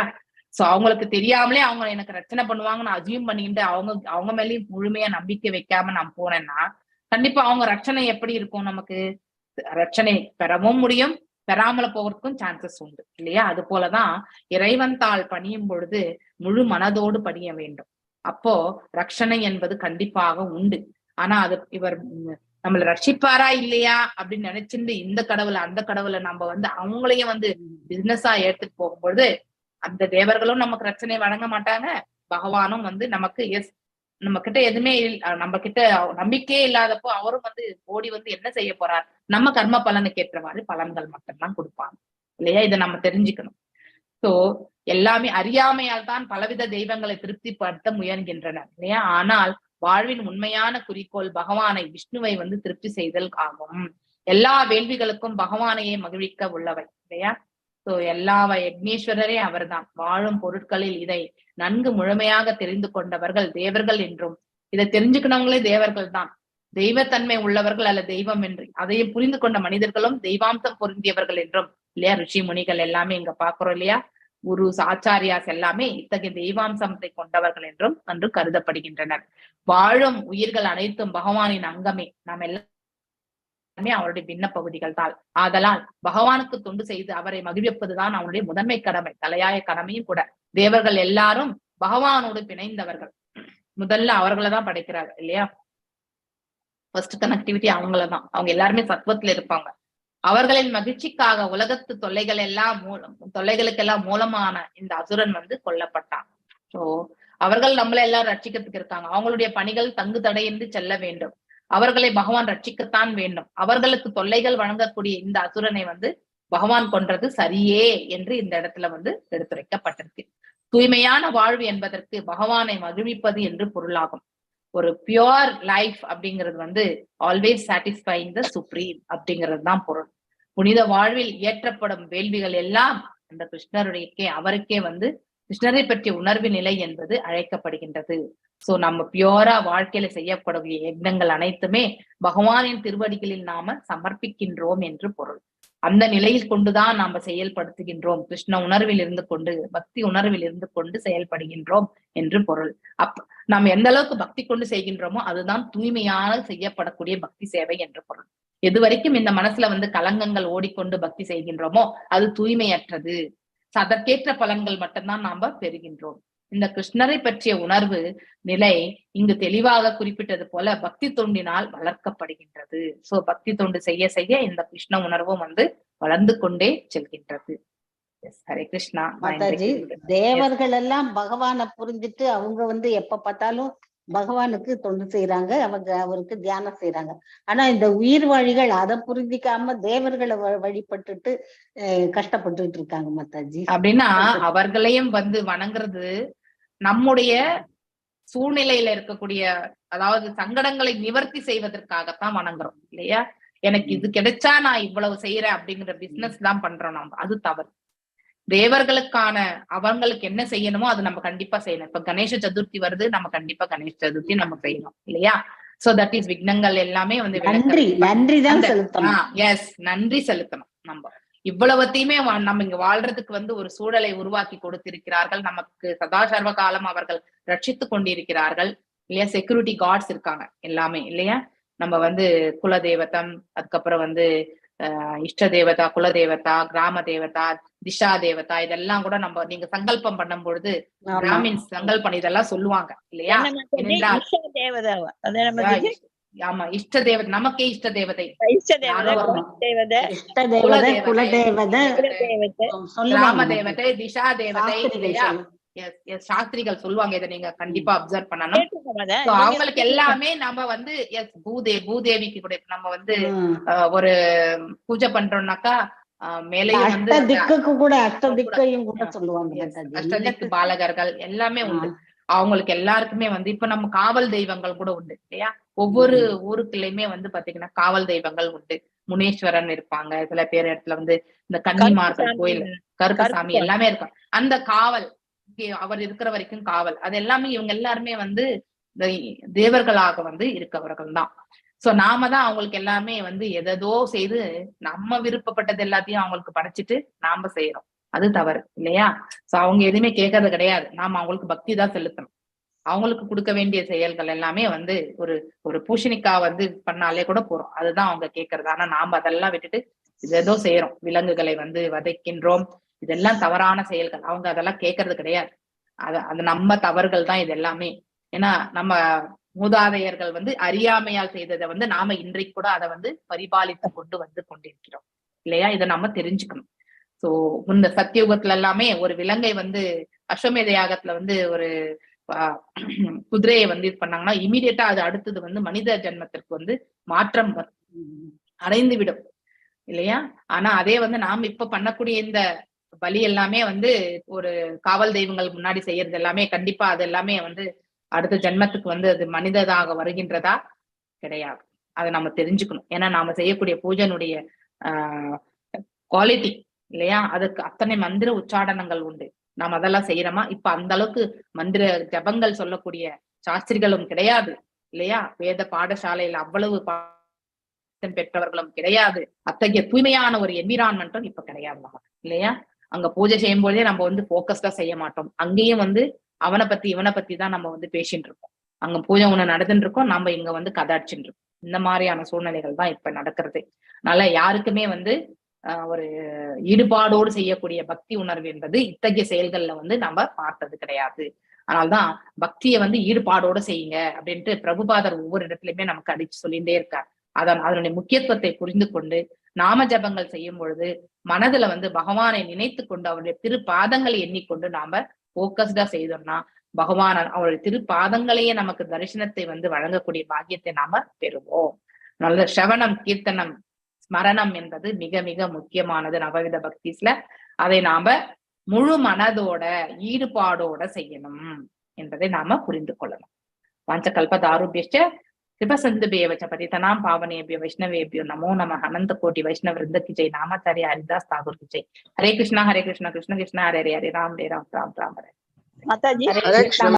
சோ அவங்களுக்கு தெரியாமலே அவங்க எனக்கு ரச்சனை பண்ணுவாங்கன்னு அசியூம் பண்ணிட்டு அவங்க மேலேயும் முழுமையா நம்பிக்கை வைக்காம நான் போனேன்னா கண்டிப்பா அவங்க ரட்சணை எப்படி இருக்கும்? நமக்கு ரட்சணை பெறவும் முடியும், பெறாமல போகிறதுக்கும் சான்சஸ் உண்டு இல்லையா? அது போலதான் இறைவன் தாள் பணியும் பொழுது முழு மனதோடு பணிய வேண்டும். அப்போ ரட்சணை என்பது கண்டிப்பாக உண்டு. ஆனா அது இவர் நம்மள ரட்சிப்பாரா இல்லையா அப்படின்னு நினைச்சுட்டு இந்த கடவுளை அந்த கடவுளை நம்ம அவங்களையும் பிசினஸா எடுத்துட்டு போகும்பொழுது அந்த தேவர்களும் நமக்கு ரட்சணை வழங்க மாட்டாங்க. பகவானும் நமக்கு நம்ம கிட்ட எதுவுமே நம்ம கிட்ட நம்பிக்கையே இல்லாதப்போ அவரும் ஓடி என்ன செய்ய போறார்? நம்ம கர்ம பலனுக்கு ஏற்ற மாதிரி பலன்கள் மட்டும்தான் கொடுப்பாங்க இல்லையா? இதை நம்ம தெரிஞ்சுக்கணும். சோ எல்லாமே அறியாமையால் தான் பலவித தெய்வங்களை திருப்திப்படுத்த முயல்கின்றனர் இல்லையா? ஆனால் வாழ்வின் உண்மையான குறிக்கோள் பகவானை, விஷ்ணுவை திருப்தி செய்தல் ஆகும். எல்லா வேள்விகளுக்கும் பகவானையே மகிழ்விக்க உள்ளவை இல்லையா? சோ எல்லா யக்னேஸ்வரரே அவர்தான். வாழும் பொருட்களில் இதை நன்கு முழுமையாக தெரிந்து கொண்டவர்கள் தேவர்கள் என்றும், இதை தெரிஞ்சுக்கணவங்களே தேவர்கள் தான். தெய்வத்தன்மை உள்ளவர்கள் அல்ல தெய்வம் என்று அதையும் புரிந்து கொண்ட மனிதர்களும் தெய்வாம்சம் பொருந்தியவர்கள் என்றும் இல்லையா? ரிஷி முனிகள் எல்லாமே இங்க பாக்குறோம் இல்லையா? குரு ஆச்சாரியாஸ் எல்லாமே இத்தகைய தெய்வாம்சத்தை கொண்டவர்கள் என்றும் அன்று கருதப்படுகின்றனர். வாழும் உயிர்கள் அனைத்தும் பகவானின் அங்கமே. நாம் எல்லாமே அவருடைய பின்ன பகுதிகள் தான். ஆதலால் பகவானுக்கு தொண்டு செய்து அவரை மகிழ்விப்பதுதான் அவனுடைய முதன்மை கடமை, தலையாய கடமையும் கூட. தேவர்கள் எல்லாரும் பகவானோடு பிணைந்தவர்கள். முதல்ல அவர்களை தான் படைக்கிறாங்க இல்லையா? ஃபர்ஸ்ட் கனெக்டிவிட்டி அவங்களதான். அவங்க எல்லாருமே சத்வத்துல இருப்பாங்க. அவர்களின் மகிழ்ச்சிக்காக உலகத்து தொல்லைகளுக்கெல்லாம் மூலமான இந்த அசுரன் கொல்லப்பட்டான். சோ அவர்கள் நம்மள எல்லாம் ரட்சிக்கிறதுக்கு இருக்காங்க. அவங்களுடைய பணிகள் தங்கு தடையின்றி செல்ல வேண்டும். அவர்களை பகவான் ரட்சிக்கத்தான் வேண்டும். அவர்களுக்கு தொல்லைகள் வழங்கக்கூடிய இந்த அசுரனை வந்து பகவான் கொன்றது சரியே என்று இந்த இடத்துல வந்து எடுத்துரைக்கப்பட்டிருக்கு. தூய்மையான வாழ்வு என்பதற்கு பகவானை மகிழ்விப்பது என்று பொருளாகும். ஒரு பியோர் லைஃப் அப்படிங்கிறது வந்து ஆல்வேஸ் சாட்டிஸ்ஃபைங் த சுப்ரீம் அப்படிங்கிறது தான் பொருள். புனித வாழ்வில் இயற்றப்படும் வேள்விகள் எல்லாம் அந்த கிருஷ்ணருடைய அவருக்கே வந்து கிருஷ்ணரை பற்றிய உணர்வு நிலை என்பது அழைக்கப்படுகின்றது. சோ நம்ம பியோரா வாழ்க்கையில செய்யப்படக்கூடிய யக்னங்கள் அனைத்துமே பகவானின் திருவடிகளில் நாம சமர்ப்பிக்கின்றோம் என்று பொருள். அந்த நிலையில் கொண்டுதான் நாம செயல்படுத்துகின்றோம். கிருஷ்ண உணர்வில் இருந்து கொண்டு, பக்தி உணர்வில் இருந்து கொண்டு செயல்படுகின்றோம் என்று பொருள். நாம் எந்த அளவுக்கு பக்தி கொண்டு செய்கின்றோமோ அதுதான் தூய்மையான செய்யப்படக்கூடிய பக்தி சேவை என்று பொருள். எது வரைக்கும் இந்த மனசுல வந்து கலங்கங்கள் ஓடிக்கொண்டு பக்தி செய்கின்றோமோ அது தூய்மையற்றது. அதற்கேற்ற பலன்கள் மட்டும்தான் நாம பெறுகின்றோம். இந்த கிருஷ்ணரை பற்றிய உணர்வு நிலை இங்கு தெளிவாக குறிப்பிட்டது போல பக்தி தொண்டினால் வளர்க்கப்படுகின்றது. சோ பக்தி தொண்டு செய்ய செய்ய இந்த கிருஷ்ண உணர்வும் வந்து வளர்ந்து கொண்டே செல்கின்றது. ஹரே கிருஷ்ணா. மாதாஜி, தேவர்கள் எல்லாம் பகவானை புரிஞ்சுட்டு அவங்க வந்து எப்ப பார்த்தாலும் பகவானுக்கு தொண்டு செய்யறாங்க, அவங்க அவருக்கு தியானம் செய்யறாங்க. ஆனா இந்த உயிர்வாழிகள் அதை புரிஞ்சிக்காம தேவர்களை வழிபட்டுட்டு கஷ்டப்பட்டுட்டு இருக்காங்க மாதாஜி. அப்படின்னா அவர்களையும் வந்து வணங்குறது நம்முடைய சூழ்நிலையில இருக்கக்கூடிய, அதாவது சங்கடங்களை நிவர்த்தி செய்வதற்காகத்தான் வணங்குறோம் இல்லையா? எனக்கு இது கிடைச்சா நான் இவ்வளவு செய்யறேன் அப்படிங்கிற பிசினஸ் தான் பண்றோம் நம்ம. அது தவறு. தேவர்களுக்கான அவங்களுக்கு என்ன செய்யணுமோ அது நம்ம கண்டிப்பா செய்யணும். இப்ப கணேச சதுர்த்தி வருது, நம்ம கண்டிப்பா கணேச சதுர்த்தி நம்ம செய்யணும் இல்லையா? சோ தட் இஸ் விக்னங்கள் எல்லாமே வந்து நன்றி செலுத்தணும். நம்ம இவ்வளவத்தையுமே நம்ம இங்க வாழ்றதுக்கு வந்து ஒரு சூழலை உருவாக்கி கொடுத்திருக்கிறார்கள். நமக்கு சதா சர்வ காலம் அவர்கள் ரட்சித்து கொண்டிருக்கிறார்கள் இல்லையா? செக்யூரிட்டி கார்ட்ஸ் இருக்காங்க எல்லாமே இல்லையா? நம்ம வந்து குல தேவதம், அதுக்கப்புறம் வந்து இஷ்ட தேவதா, குல தேவதா, கிராம தேவதா, திஷா தேவதா, இதெல்லாம் கூட நம்ம நீங்க சங்கல்பம் பண்ணும் பொழுது பிராமின்ஸ் சங்கல்பம் இதெல்லாம் சொல்லுவாங்க இல்லையா? ஆமா, இஷ்ட தேவதை, நமக்கே இஷ்ட தேவதை, கிராம தேவதை, திஷா தேவதை இல்லையா? சாஸ்திரிகள் சொல்லுவாங்க. இதை நீங்க கண்டிப்பா அப்சர்வ் பண்ணணும். அவங்களுக்கு எல்லாமே நம்ம வந்து பூதேவிக்கு கூட நம்ம வந்து ஒரு பூஜை பண்றோம்னாக்கா மேலேயும் வந்து அஷ்டதிக்கு பாலகர்கள் எல்லாமே உண்டு. அவங்களுக்கு எல்லாருக்குமே வந்து இப்ப நம்ம காவல் தெய்வங்கள் கூட உண்டு இல்லையா? ஒவ்வொரு ஊருக்குள்ளயுமே வந்து பாத்தீங்கன்னா காவல் தெய்வங்கள் உண்டு. முனீஸ்வரன் இருப்பாங்க, சில பேர் இடத்துல வந்து இந்த கன்னிமார்கள் கோயில், கருப்பசாமி எல்லாமே இருக்கும். அந்த காவல் அவர் இருக்கிற வரைக்கும் காவல், அது எல்லாமே இவங்க எல்லாருமே வந்து தேவர்களாக வந்து இருக்கவர்கள் தான். சோ நாம தான் அவங்களுக்கு எல்லாமே வந்து எதோ செய்து நம்ம விருப்பப்பட்டது எல்லாத்தையும் அவங்களுக்கு படைச்சிட்டு நாம செய்யறோம். அது தவறு இல்லையா? சோ அவங்க எதுவுமே கேட்கறது கிடையாது. நாம அவங்களுக்கு பக்தி தான் செலுத்தணும். அவங்களுக்கு கொடுக்க வேண்டிய செயல்கள் எல்லாமே வந்து ஒரு பூஷணிக்கா வந்து பண்ணாலே கூட போறோம், அதுதான் அவங்க கேட்கறது. ஆனா நாம அதெல்லாம் விட்டுட்டு ஏதோ செய்யறோம். விலங்குகளை வந்து வதைக்கின்றோம், இதெல்லாம் தவறான செயல்கள். அவங்க அதெல்லாம் கேட்கறது கிடையாது. அது நம்ம தவறுகள் தான் இது எல்லாமே. ஏன்னா நம்ம மூதாதையர்கள் வந்து அறியாமையால் செய்ததை வந்து நாம இன்றைக்கு கூட அதை வந்து பரிபாலித்து கொண்டு வந்து கொண்டிருக்கிறோம் இல்லையா? இதை நம்ம தெரிஞ்சுக்கணும். சோ இந்த சத்தியுகத்துல எல்லாமே ஒரு விலங்கை வந்து அஸ்வமேத யாகத்துல வந்து ஒரு குதிரையை வந்து இது பண்ணாங்கன்னா இமீடியட்டா அது அடுத்தது வந்து மனித ஜென்மத்திற்கு வந்து மாற்றம் அடைந்து விடும் இல்லையா? ஆனா அதே வந்து நாம இப்ப பண்ணக்கூடிய இந்த பலி எல்லாமே வந்து ஒரு காவல் தெய்வங்கள் முன்னாடி செய்யறது எல்லாமே கண்டிப்பா அது எல்லாமே வந்து அடுத்த ஜென்மத்துக்கு வந்து அது மனிததாக வருகின்றதா? கிடையாது. அதை நம்ம தெரிஞ்சுக்கணும். ஏன்னா நாம செய்யக்கூடிய பூஜனுடைய குவாலிட்டி இல்லையா? அதுக்கு அத்தனை மந்திர உச்சாடனங்கள் உண்டு. நாம் அதெல்லாம் செய்யறோமா? இப்ப அந்த அளவுக்கு மந்திர ஜபங்கள் சொல்லக்கூடிய சாஸ்திரிகளும் கிடையாது இல்லையா? வேத பாடசாலையில அவ்வளவு பெற்றவர்களும் கிடையாது. அத்தகைய தூய்மையான ஒரு என்விரான்மெண்ட்டும் இப்ப கிடையாது இல்லையா? அங்க பூஜை செய்யும் போதே நம்ம வந்து போக்கஸ்டா செய்ய மாட்டோம். அங்கேயும் வந்து அவனை பத்தி இவனை பத்தி தான் நம்ம வந்து பேசிட்டு இருக்கோம். அங்க பூஜை ஒண்ணு நடந்துட்டு இருக்கோம், நம்ம இங்க வந்து கதாடிச்சுட்டு இருக்கோம். இந்த மாதிரியான சூழ்நிலைகள் தான் இப்ப நடக்கிறது. அதனால யாருக்குமே வந்து ஒரு ஈடுபாடோடு செய்யக்கூடிய பக்தி உணர்வு என்பது இத்தகைய செயல்கள்ல வந்து நம்ம பார்த்தது கிடையாது. அதனால்தான் பக்தியை வந்து ஈடுபாடோட செய்யுங்க அப்படின்ட்டு பிரபுபாதர் ஒவ்வொரு இடத்துலயுமே நமக்கு அடிச்சு சொல்லிட்டே இருக்கார். அதனுடைய முக்கியத்துவத்தை புரிந்து கொண்டு நாம ஜபங்கள் செய்யும் பொழுது மனதுல வந்து பகவானை நினைத்து கொண்டு அவருடைய திரு பாதங்களை எண்ணிக்கொண்டு நாம போக்கஸ்டா செய்தோம்னா பகவான் அவருடைய திருப்பாதங்களையே நமக்கு தரிசனத்தை வழங்கக்கூடிய பாக்கியத்தை நாம பெறுவோம். நல்ல ஸ்ரவணம், கீர்த்தனம், ஸ்மரணம் என்பது மிக மிக முக்கியமானது நவவித பக்திஸ்ல. அதை நாம முழு மனதோட ஈடுபாடோட செய்யணும் என்பதை நாம புரிந்து கொள்ளணும். வாஞ்சகல்பதாருபியஷ்ட கிருபசந்துபேவச்ச பதிதனாம் பாவனேபியோ வைஷ்ணவேபியோ நமோ நம. அனந்த கோட்டி வைஷ்ணவ விருந்த கி ஜெய். நாமாச்சாரிய ஹரிதாஸ் தாகூர் கி ஜெய். ஹரே கிருஷ்ணா கிருஷ்ண கிருஷ்ண ஹரே ஹரே, ஹரே ராம் ராம் ராம் ஹரே. மாதாஜி ஹரே கிருஷ்ணா.